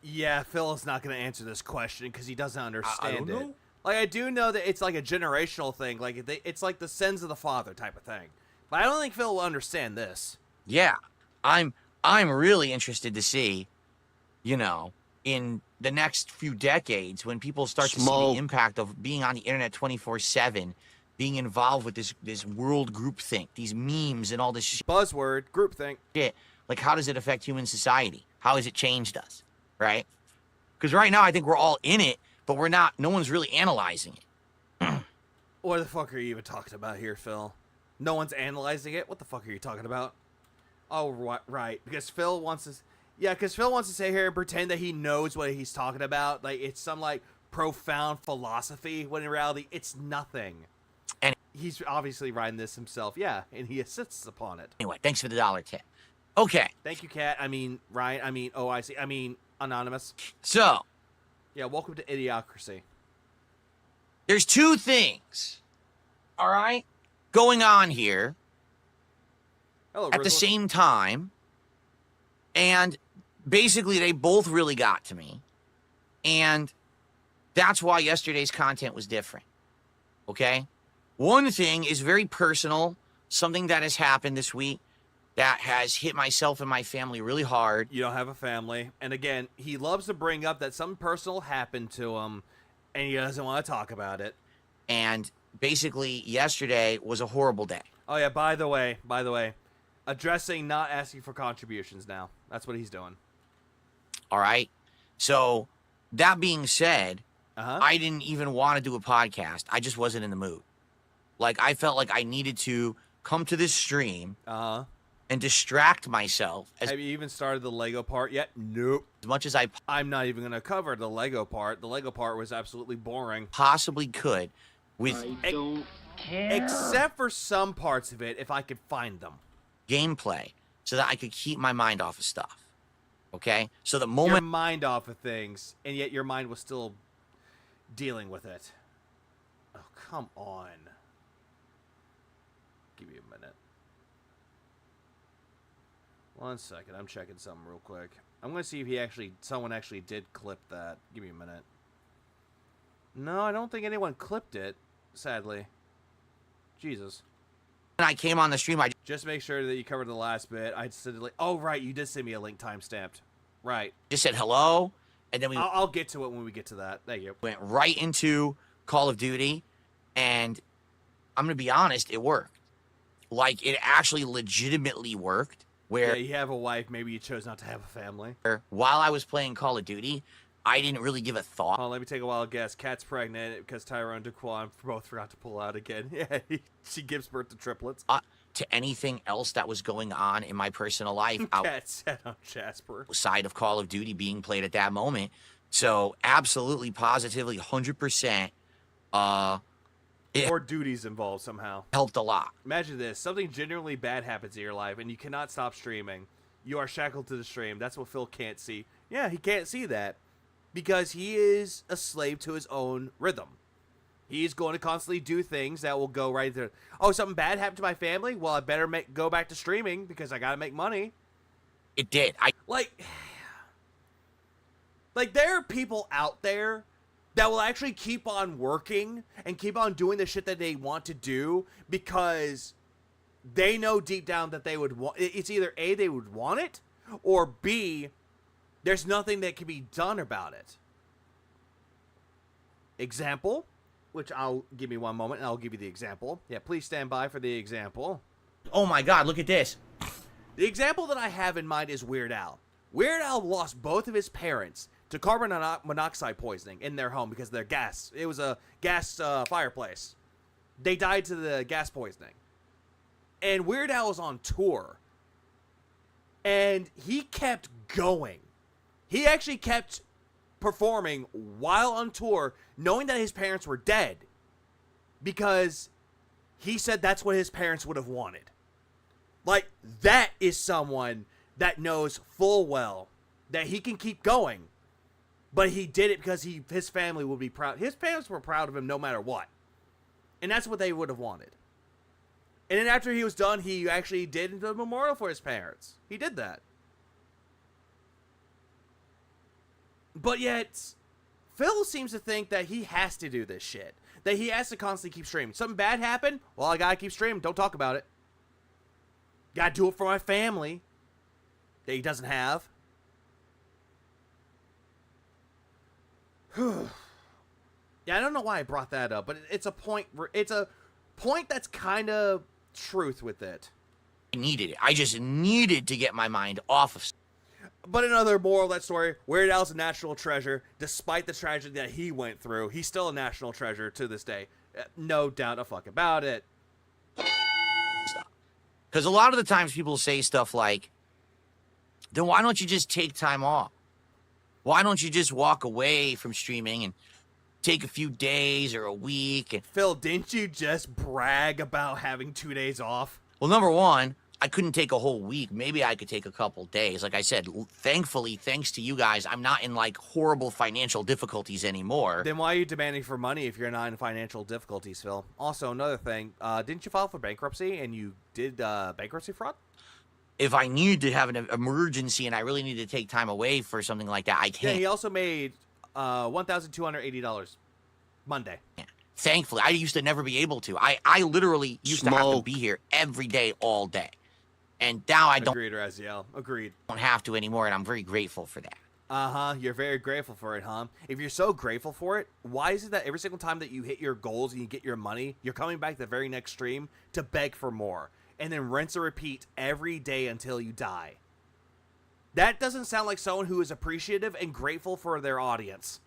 Yeah, Phil is not going to answer this question because he doesn't understand don't it. know. Like, I do know that it's like a generational thing. Like, it's like the sins of the father type of thing. But I don't think Phil will understand this. Yeah, I'm really interested to see, you know, in the next few decades when people start to see the impact of being on the internet 24/7, being involved with this world groupthink, these memes and all this Buzzword, groupthink. shit. Like, how does it affect human society? How has it changed us, right? Because right now I think we're all in it, but we're not. No one's really analyzing it. What the fuck are you even talking about here, Phil? No one's analyzing it? What the fuck are you talking about? Oh, right. Because Phil wants to... Yeah, because Phil wants to sit here and pretend that he knows what he's talking about. Like, it's some, like, profound philosophy, when in reality, it's nothing. And he's obviously writing this himself. Yeah, and he insists upon it. anyway, thanks for the $1 tip. Okay. Thank you, Kat. I mean, Ryan. I mean, OIC. I mean, Anonymous. So, Yeah, welcome to Idiocracy. there's two things, all right, going on here Hello, at the Rizzler. same time, and basically they both really got to me, and that's why yesterday's content was different, okay? One thing is very personal, something that has happened this week that has hit myself and my family really hard. You don't have a family. And again, he loves to bring up that something personal happened to him, and he doesn't want to talk about it. And basically, yesterday was a horrible day. Oh, yeah, by the way, addressing not asking for contributions now. That's what he's doing. All right? So, that being said, Uh-huh. I didn't even want to do a podcast. I just wasn't in the mood. Like, I felt like I needed to come to this stream Uh-huh. and distract myself as Have you even started the Lego part yet? Nope. much as I I'm not even going to cover the Lego part. The Lego part was absolutely boring. possibly could with Except for some parts of it, if I could find them. gameplay so that I could keep my mind off of stuff. Okay? So the Your moment mind off of things, and yet your mind was still dealing with it. Oh, come on. Give me a minute. 1 second. I'm checking something real quick. I'm going to see if someone actually did clip that. Give me a minute. No, I don't think anyone clipped it, sadly. Jesus. When I came on the stream, I Just make sure that you covered the last bit. I said, oh, right, you did send me a link timestamped. Right. just said hello, and then we I'll get to it when we get to that. Thank you. went right into Call of Duty, and I'm going to be honest, it worked. Like, it actually legitimately worked, where Yeah, you have a wife. Maybe you chose not to have a family. while I was playing Call of Duty, I didn't really give a thought Oh, let me take a wild guess. Kat's pregnant because Tyrone and Daquan both forgot to pull out again. Yeah, she gives birth to triplets. to anything else that was going on in my personal life Kat said on Jasper. outside of Call of Duty being played at that moment. So absolutely, positively, 100%, Or duties involved somehow. helped a lot. Imagine this. Something genuinely bad happens in your life and you cannot stop streaming. You are shackled to the stream. That's what Phil can't see. Yeah, he can't see that because he is a slave to his own rhythm. He's going to constantly do things that will go right there. Oh, something bad happened to my family? Well, I better go back to streaming because I got to make money. It did. Like, there are people out there that will actually keep on working and keep on doing the shit that they want to do because they know deep down that they would want. It's either A, they would want it, or B, there's nothing that can be done about it. Example, which I'll give me one moment and I'll give you the example. Yeah, please stand by for the example. Oh my God, look at this. The example that I have in mind is Weird Al. Weird Al lost both of his parents to carbon monoxide poisoning in their home because of their gas. It was a gas fireplace. They died to the gas poisoning. And Weird Al was on tour. And he kept going. He actually kept performing while on tour, knowing that his parents were dead. Because he said that's what his parents would have wanted. Like, that is someone that knows full well that he can keep going. But he did it because his family would be proud. His parents were proud of him no matter what. And that's what they would have wanted. And then after he was done, he actually did the memorial for his parents. He did that. But yet, Phil seems to think that he has to do this shit. That he has to constantly keep streaming. Something bad happened? Well, I gotta keep streaming. Don't talk about it. Gotta do it for my family that he doesn't have. Yeah, I don't know why I brought that up, but it's a point. It's a point that's kind of truth with it. I needed it. I just needed to get my mind off of. But another moral of that story, Weird Al's a national treasure. Despite the tragedy that he went through, he's still a national treasure to this day. No doubt a fuck about it. Because a lot of the times people say stuff like, then why don't you just take time off? Why don't you just walk away from streaming and take a few days or a week? And Phil, didn't you just brag about having 2 days off? well, number one, I couldn't take a whole week. Maybe I could take a couple days. Like I said, thankfully, thanks to you guys, I'm not in like horrible financial difficulties anymore. Then why are you demanding for money if you're not in financial difficulties, Phil? Also, another thing, didn't you file for bankruptcy and you did bankruptcy fraud? If I need to have an emergency and I really need to take time away for something like that, I Yeah, can't. he also made $1,280 Monday. Thankfully, I used to never be able to. I literally used to have to be here every day, all day. And now I don't Agreed, Raziel. Agreed. have to anymore, and I'm very grateful for that. Uh-huh. You're very grateful for it, huh? If you're so grateful for it, why is it that every single time that you hit your goals and you get your money, you're coming back the very next stream to beg for more? And then rinse and repeat every day until you die. That doesn't sound like someone who is appreciative and grateful for their audience.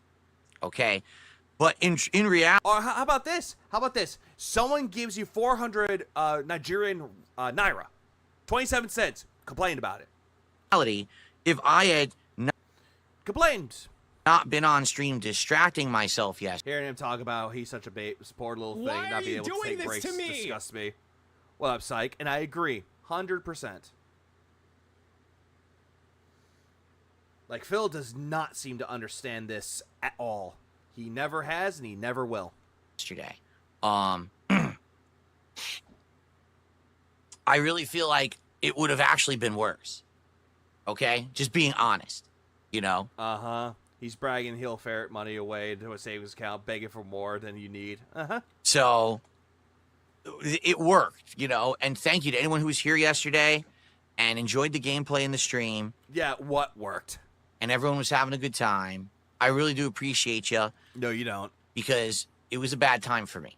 Okay? But in reality, Or how about this? How about this? Someone gives you 400 Nigerian Naira. 27 cents. Complain about it. if I had Complained. not been on stream distracting myself yesterday, Hearing him talk about he's such a poor little thing, Why not are being you able to doing take this breaks to me? disgusts me. What up, Psych? And I agree, 100%. Like, Phil does not seem to understand this at all. He never has, and he never will. I really feel like it would have actually been worse. Okay? Just being honest, you know? Uh-huh. He's bragging he'll ferret money away to a savings account, begging for more than you need. Uh-huh. So it worked, you know? And thank you to anyone who was here yesterday and enjoyed the gameplay in the stream. Yeah, what worked? And everyone was having a good time. I really do appreciate you No, you don't. because it was a bad time for me.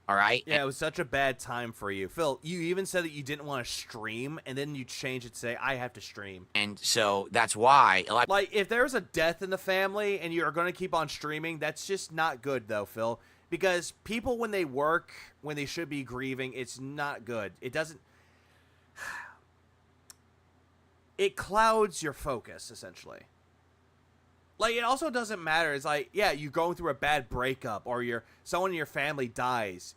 All right? Yeah, it was such a bad time for you. Phil, you even said that you didn't want to stream, and then you changed it to say, I have to stream. And so that's why. Like, if there's a death in the family and you're going to keep on streaming, that's just not good, though, Phil. Because people, when they work, when they should be grieving, it's not good. It doesn't... It clouds your focus, essentially. Like, it also doesn't matter. It's like, yeah, you're going through a bad breakup or someone in your family dies.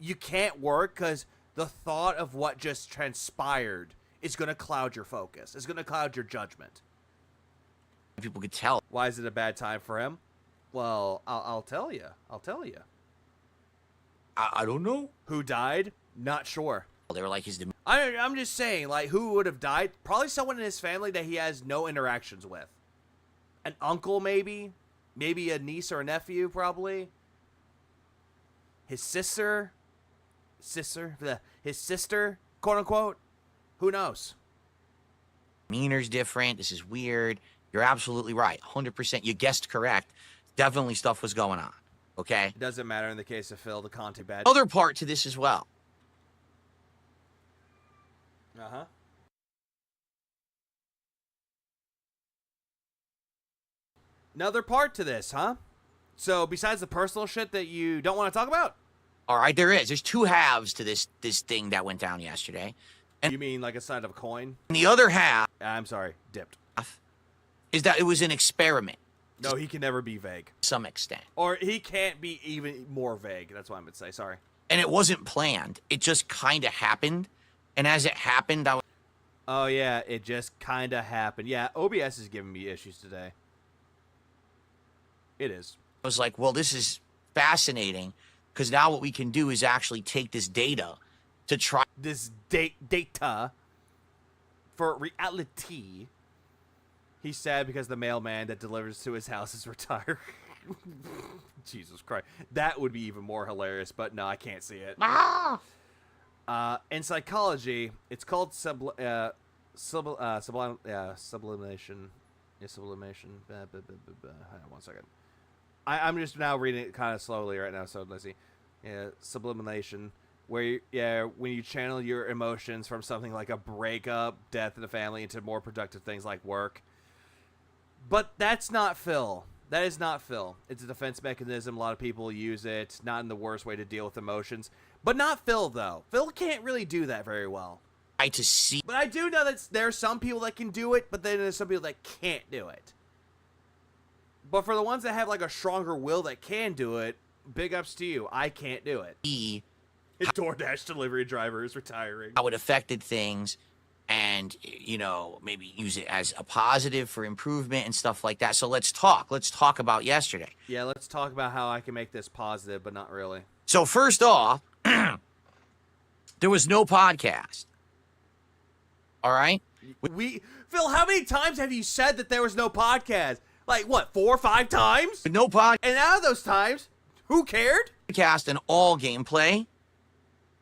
You can't work because the thought of what just transpired is going to cloud your focus. It's going to cloud your judgment. people could tell. Why is it a bad time for him? Well, I'll tell you. I'll tell you. I don't know. Who died? Not sure. They were like his... I'm just saying, like, who would have died? Probably someone in his family that he has no interactions with. An uncle, maybe? Maybe a niece or a nephew, probably. His sister? His sister, quote unquote? Who knows? Demeanor's different. This is weird. You're absolutely right. 100%. You guessed correct. Definitely stuff was going on. Okay? It doesn't matter in the case of Phil, the content bad. Other part to this as well. Uh-huh. Another part to this, huh? So besides the personal shit that you don't want to talk about? All right, there is. There's two halves to this thing that went down yesterday. And You mean like a side of a coin? the other half I'm sorry, dipped. is that it was an experiment No, he can never be vague. to some extent. Or he can't be even more vague. That's what I would say. Sorry. And it wasn't planned. It just kind of happened. And as it happened, I Oh, yeah, it just kind of happened. Yeah, OBS is giving me issues today. It is. was like, well, this is fascinating because now what we can do is actually take this data to try. This data for reality. He's sad because the mailman that delivers to his house is retired. Jesus Christ. That would be even more hilarious, but no, I can't see it. In psychology, it's called sublimation. Sublimation. Hang on 1 second. I'm just now reading it kind of slowly right now, so let's see. Yeah, sublimation, where when you channel your emotions from something like a breakup, death in the family, into more productive things like work. But that's not Phil. That is not Phil. It's a defense mechanism. A lot of people use it, not in the worst way to deal with emotions. But not Phil, though. Phil can't really do that very well. To see. But I do know that there are some people that can do it, but then there's some people that can't do it. But for the ones that have like a stronger will that can do it, big ups to you. I can't do it. DoorDash delivery driver is retiring. How it affected things and, you know, maybe use it as a positive for improvement and stuff like that. So let's talk. Let's talk about yesterday. Yeah, let's talk about how I can make this positive, but not really. So first off, there was no podcast. All right? Phil, how many times have you said that there was no podcast? Like, what, 4 or 5 times? No podcast. And out of those times, who cared? Podcast and all gameplay.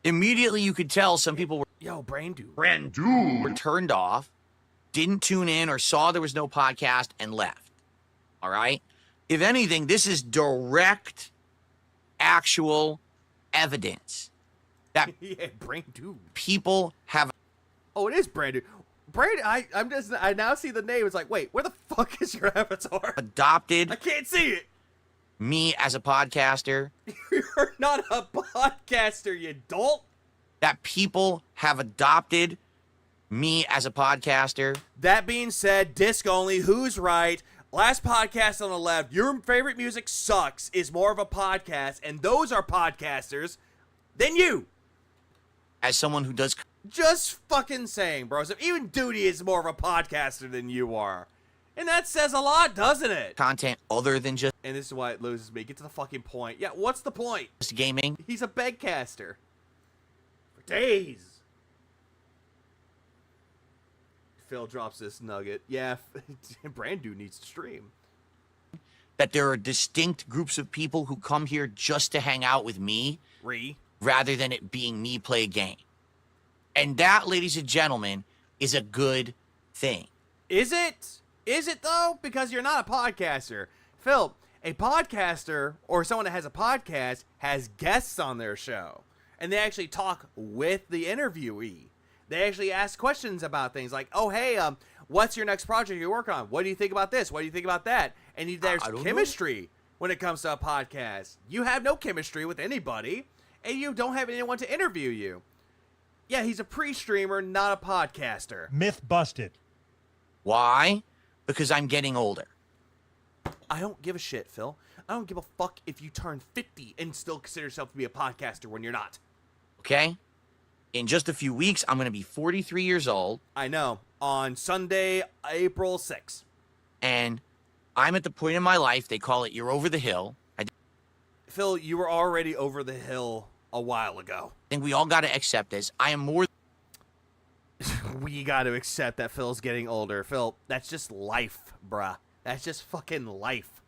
Immediately you could tell some people Yo, brain dude. were turned off, didn't tune in or saw there was no podcast and left. All right? If anything, this is direct, actual evidence that Yeah, brain dude. people have Oh, it is brain dude. I now see the name. It's like, wait, where the fuck is your avatar? adopted I can't see it. me as a podcaster, You're not a podcaster, you dolt. that people have adopted me as a podcaster. That being said, disc only, who's right? Last podcast on the left, your favorite music sucks is more of a podcast, and those are podcasters than you. As someone who does Just fucking saying, bros. Even Duty is more of a podcaster than you are. And that says a lot, doesn't it? content other than just And this is why it loses me. Get to the fucking point. Yeah, what's the point? gaming. He's a bedcaster. For days. Phil drops this nugget. Yeah, Brand Dude needs to stream. That there are distinct groups of people who come here just to hang out with me rather than it being me play a game. And that, ladies and gentlemen, is a good thing. Is it? Is it, though? Because you're not a podcaster. Phil, a podcaster or someone that has a podcast has guests on their show. And they actually talk with the interviewee. They actually ask questions about things like, oh, hey, what's your next project you work on? What do you think about this? What do you think about that? And there's chemistry when it comes to a podcast. You have no chemistry with anybody, and you don't have anyone to interview you. Yeah, he's a pre-streamer, not a podcaster. Myth busted. Why? Because I'm getting older. I don't give a shit, Phil. I don't give a fuck if you turn 50 and still consider yourself to be a podcaster when you're not. Okay? In just a few weeks, I'm going to be 43 years old. I know. On Sunday, April 6th. And I'm at the point in my life, they call it you're over the hill. Phil, you were already over the hill a while ago. I think we all got to accept this. I am more... We got to accept that Phil's getting older. Phil, that's just life, bruh. That's just fucking life.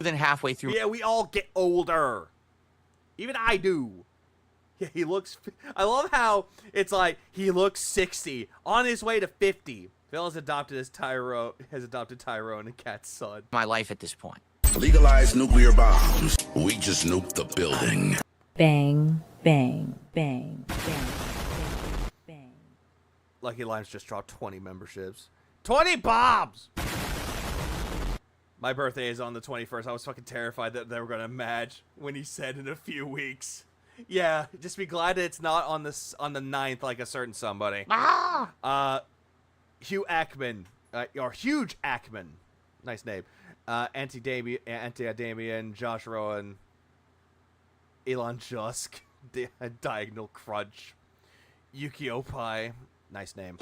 than halfway through. Yeah, we all get older. Even I do. Yeah, he looks... I love how it's like he looks 60, on his way to 50. Phil has adopted Tyrone and Cat's son. My life at this point. Legalize nuclear bombs. We just nuked the building. Bang, bang, bang, bang, bang, bang. Lucky Limes just dropped 20 memberships. 20 bombs! My birthday is on the 21st. I was fucking terrified that they were going to match when he said in a few weeks. Yeah, just be glad that it's not on the 9th like a certain somebody. Hugh Ackman, or Huge Ackman. Nice name. Anti-Damian, Josh Rowan, Elon Jusk, Diagonal Crunch, Yukio Pai, nice name.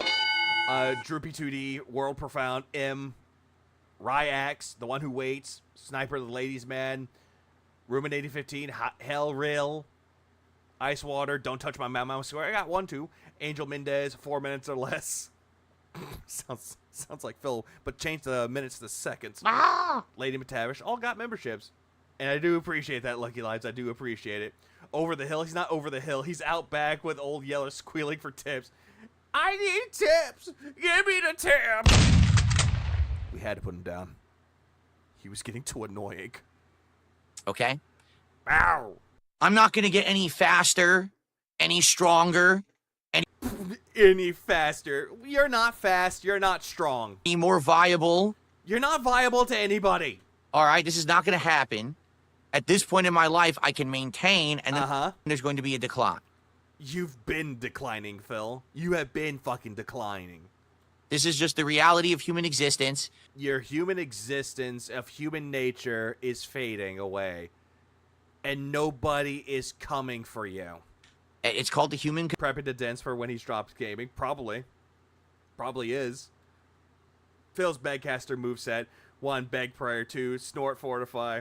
Droopy 2D, World Profound, M, Ryax, The One Who Waits, Sniper the Ladies Man, Ruminating 15, Hell Real, Ice Water, Don't Touch My Mama Square. I got 1, 2. Angel Mendez, 4 minutes or less. sounds like Phil, but change the minutes to seconds. Lady McTavish, all got memberships. And I do appreciate that, Lucky Lives. I do appreciate it. Over the hill. He's not over the hill. He's out back with Old Yeller squealing for tips. I need tips. Give me the tips. We had to put him down. He was getting too annoying. Okay? Ow. I'm not going to get any faster, any stronger, any faster. You're not fast. You're not strong. any more viable. You're not viable to anybody. All right, this is not going to happen. At this point in my life, I can maintain, and then there's going to be a decline. You've been declining, Phil. You have been fucking declining. This is just the reality of human existence. Your human existence of human nature is fading away. And nobody is coming for you. It's called the human... Prepping to dance for when he drops gaming. Probably. Probably is. Phil's Bedcaster moveset. 1. Beg Prayer. 2. Snort Fortify.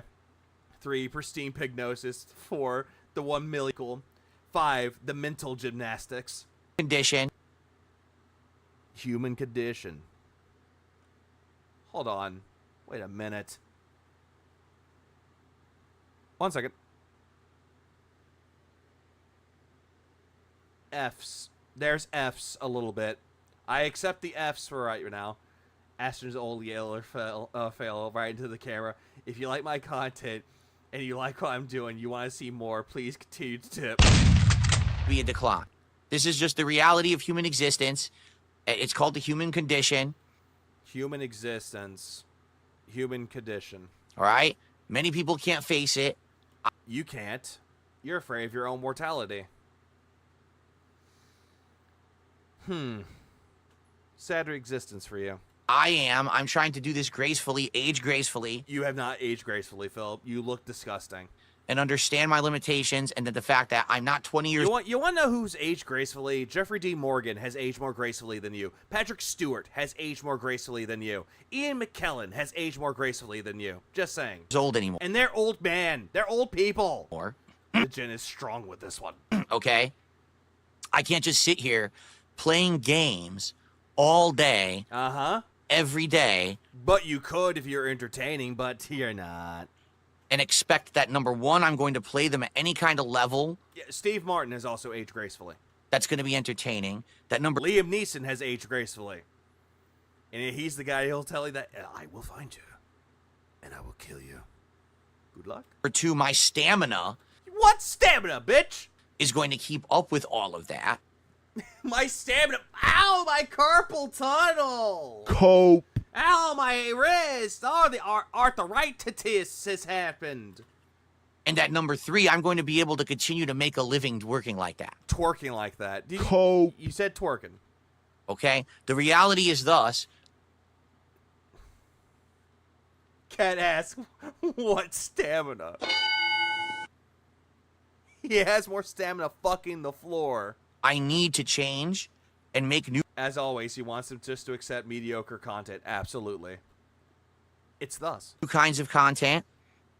3. Pristine Pignosis. 4. The 1 Millicool. 5. The Mental Gymnastics. Condition. Human condition. Hold on. Wait a minute. 1 second. F's. There's F's a little bit. I accept the F's for right now. Aston's Old Yeller fail right into the camera. If you like my content and you like what I'm doing, you want to see more, please continue to tip. Be a decline. This is just the reality of human existence. It's called the human condition. Human existence. Human condition. All right? Many people can't face it. You can't. You're afraid of your own mortality. Sadder existence for you. I am. I'm trying to do this gracefully, age gracefully, You have not aged gracefully, Phil. You look disgusting. and understand my limitations, and that the fact that I'm not 20 years You want to know who's aged gracefully? Jeffrey D. Morgan has aged more gracefully than you. Patrick Stewart has aged more gracefully than you. Ian McKellen has aged more gracefully than you. Just saying. old anymore. And they're old men. They're old people. The gin is strong with this one. Okay? I can't just sit here playing games all day, Uh-huh. every day, But you could if you're entertaining, but you're not. and expect that, number one, I'm going to play them at any kind of level Yeah, Steve Martin has also aged gracefully. that's going to be entertaining. That number Liam Neeson has aged gracefully. And he's the guy who'll tell you that, I will find you, and I will kill you. Good luck. two, my stamina What stamina, bitch? is going to keep up with all of that. My stamina. Ow, my carpal tunnel. Cope. Ow, my wrist. Oh, the arthritis has happened. And at number three, I'm going to be able to continue to make a living working like that. Twerking like that. Cope. You said twerking. Okay? The reality is thus, Cat asks, what stamina? He has more stamina fucking the floor. I need to change and make new As always, he wants them just to accept mediocre content. Absolutely. It's thus. kinds of content.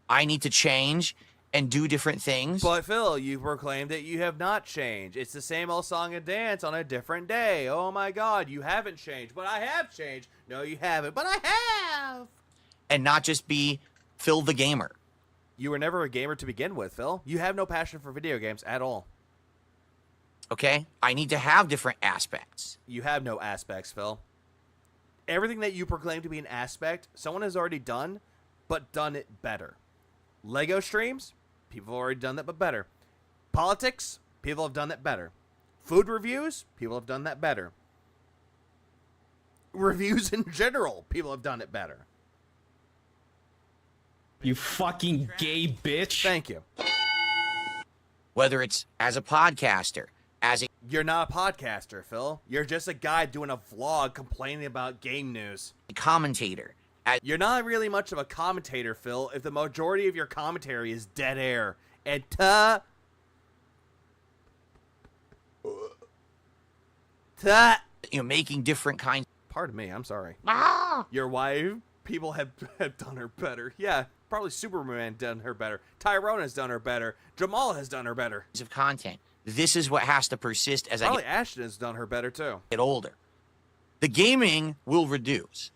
I need to change and do different things. But Phil, you proclaimed that you have not changed. It's the same old song and dance on a different day. Oh my god, you haven't changed. But I have changed. No, you haven't. But I have. And not just be Phil the gamer. You were never a gamer to begin with, Phil. You have no passion for video games at all. Okay? I need to have different aspects. You have no aspects, Phil. Everything that you proclaim to be an aspect, someone has already done, but done it better. Lego streams, people have already done that, but better. Politics, people have done that better. Food reviews, people have done that better. Reviews in general, people have done it better. You fucking gay bitch. Thank you. Whether it's as a podcaster, as a You're not a podcaster, Phil. You're just a guy doing a vlog complaining about game news. commentator, as You're not really much of a commentator, Phil, if the majority of your commentary is dead air. And making different kinds. Pardon me, I'm sorry. Your wife, people have done her better. Yeah, probably Superman done her better. Tyrone has done her better. Jamal has done her better. Of content. This is what has to persist as I Probably Ashton has done her better too. get older. The gaming will reduce.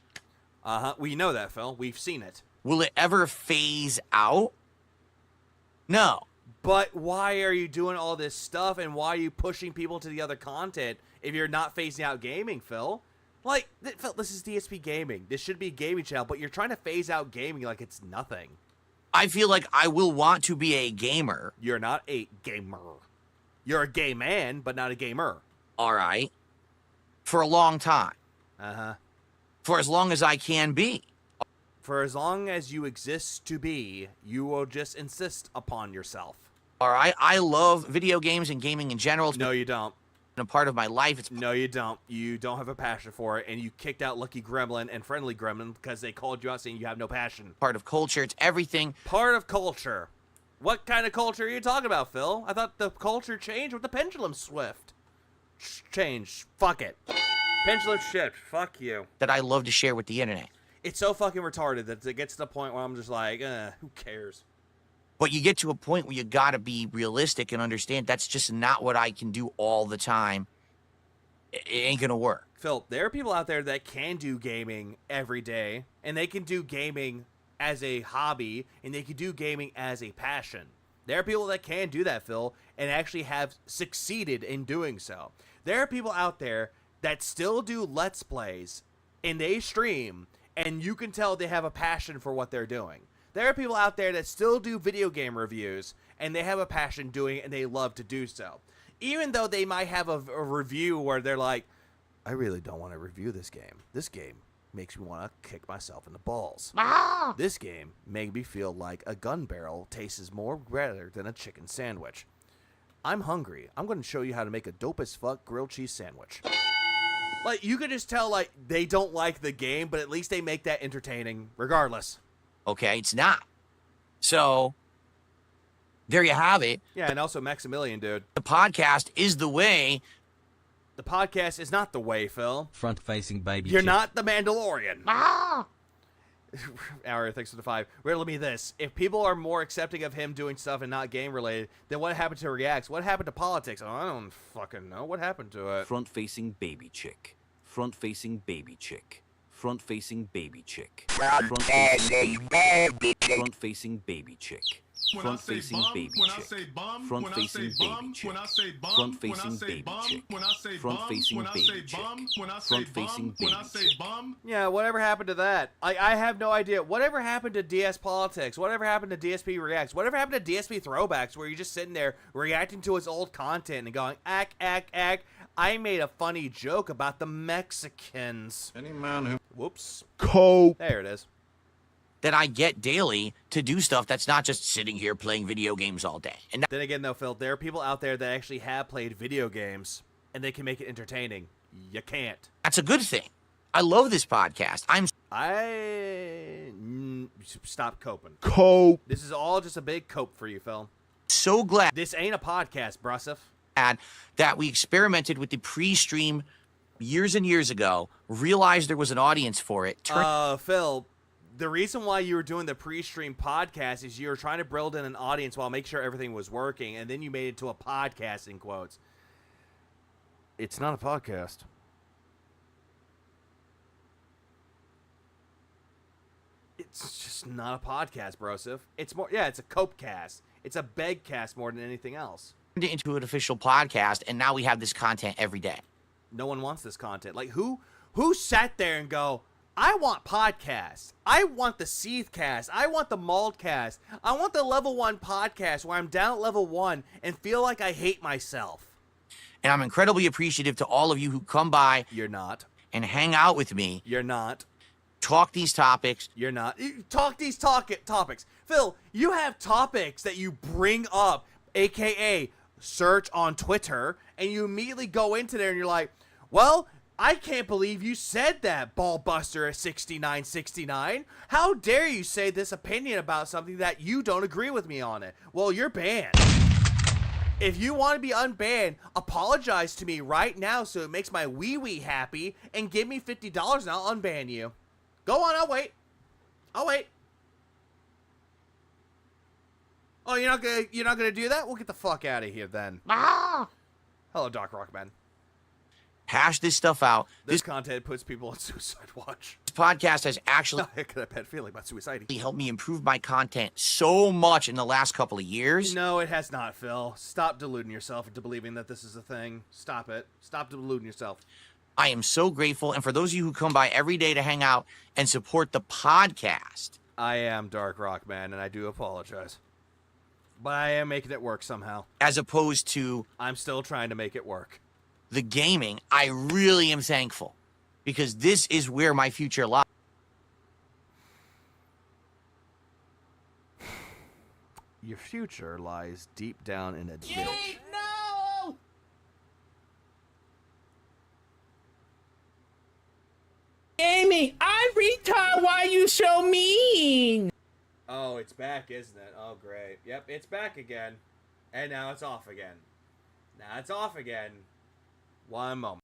Uh-huh. We know that, Phil. We've seen it. Will it ever phase out? No. But why are you doing all this stuff, and why are you pushing people to the other content if you're not phasing out gaming, Phil? Like, Phil, this is DSP Gaming. This should be a gaming channel, but you're trying to phase out gaming like it's nothing. I feel like I will want to be a gamer. You're not a gamer. You're a gay man, but not a gamer. All right. For a long time. Uh-huh. For as long as I can be. For as long as you exist to be, you will just insist upon yourself. All right. I love video games and gaming in general. It's No, you don't. been a part of my life. It's No, you don't. You don't have a passion for it, and you kicked out Lucky Gremlin and Friendly Gremlin because they called you out saying you have no passion. part of culture. It's everything. Part of culture. What kind of culture are you talking about, Phil? I thought the culture changed with the pendulum shift. Change. Fuck it. Pendulum shift. Fuck you. That I love to share with the internet. It's so fucking retarded that it gets to the point where I'm just like, who cares? But you get to a point where you gotta be realistic and understand that's just not what I can do all the time. It ain't gonna work. Phil, there are people out there that can do gaming every day, and they can do gaming as a hobby, and they can do gaming as a passion. There are people that can do that, Phil, and actually have succeeded in doing so. There are people out there that still do Let's Plays, and they stream, and you can tell they have a passion for what they're doing. There are people out there that still do video game reviews, and they have a passion doing it, and they love to do so. Even though they might have a review where they're like, I really don't want to review this game. This game makes me want to kick myself in the balls. This game made me feel like a gun barrel tastes more better than a chicken sandwich. I'm hungry. I'm going to show you how to make a dope as fuck grilled cheese sandwich. Like, you could just tell, like, they don't like the game, but at least they make that entertaining regardless. Okay, it's not. So, there you have it. Yeah, and also Maximilian, dude. The podcast is the way. The podcast is not the way, Phil. Front-facing baby You're chick. not the Mandalorian. Ah! Hour, thanks for the 5. Riddle me this. If people are more accepting of him doing stuff and not game-related, then what happened to Reacts? What happened to politics? Oh, I don't fucking know. What happened to it? Front-facing baby chick. Front-facing baby chick. Front-facing baby chick. Front-facing baby chick. Front-facing baby chick. Front-facing baby chick. Front-facing baby chick. Front-facing baby chick. Front-facing baby chick. Front-facing baby chick. Yeah, whatever happened to that? I have no idea. Whatever happened to DS Politics? Whatever happened to DSP Reacts? Whatever happened to DSP Throwbacks, where you're just sitting there reacting to his old content and going, ack, ack, ack. I made a funny joke about the Mexicans. Any man who... Whoops. Cope. There it is. That I get daily to do stuff that's not just sitting here playing video games all day. And Then again, though, Phil, there are people out there that actually have played video games, and they can make it entertaining. You can't. that's a good thing. I love this podcast. I'm Stop coping. Cope. This is all just a big cope for you, Phil. so glad This ain't a podcast, Brusif. that we experimented with the pre-stream years and years ago, realized there was an audience for it. Phil, the reason why you were doing the pre-stream podcast is you were trying to build in an audience while make sure everything was working, and then you made it to a podcast, in quotes. It's not a podcast. It's just not a podcast, Brosif. It's more, yeah, it's a cope cast. It's a beg cast more than anything else. Turned it into an official podcast, and now we have this content every day. No one wants this content. Like, who sat there and go, I want podcasts. I want the Seethcast. I want the Maldcast. I want the level 1 podcast where I'm down at level 1 and feel like I hate myself. And I'm incredibly appreciative to all of you who come by You're not. and hang out with me, You're not. talk these topics. You're not. You talk these topics. Phil, you have topics that you bring up, a.k.a. search on Twitter, and you immediately go into there and you're like, well, I can't believe you said that, Ballbuster at 6969. How dare you say this opinion about something that you don't agree with me on it? Well, you're banned. If you want to be unbanned, apologize to me right now so it makes my wee-wee happy and give me $50 and I'll unban you. Go on, I'll wait. I'll wait. Oh, you're not gonna do that? We'll get the fuck out of here then. Hello, Doc Rockman. Hash this stuff out. This content puts people on suicide watch. This podcast has actually I got a bad feeling about suicide. helped me improve my content so much in the last couple of years. No, it has not, Phil. Stop deluding yourself into believing that this is a thing. Stop it. Stop deluding yourself. I am so grateful. And for those of you who come by every day to hang out and support the podcast, I am Dark Rockman, and I do apologize. But I am making it work somehow. as opposed to I'm still trying to make it work. the gaming, I really am thankful because this is where my future lies. Your future lies deep down in a ditch. No! Amy, I'm retard. Why you so mean? Oh, it's back, isn't it? Oh, great. Yep, it's back again. And now it's off again. Now it's off again. One moment.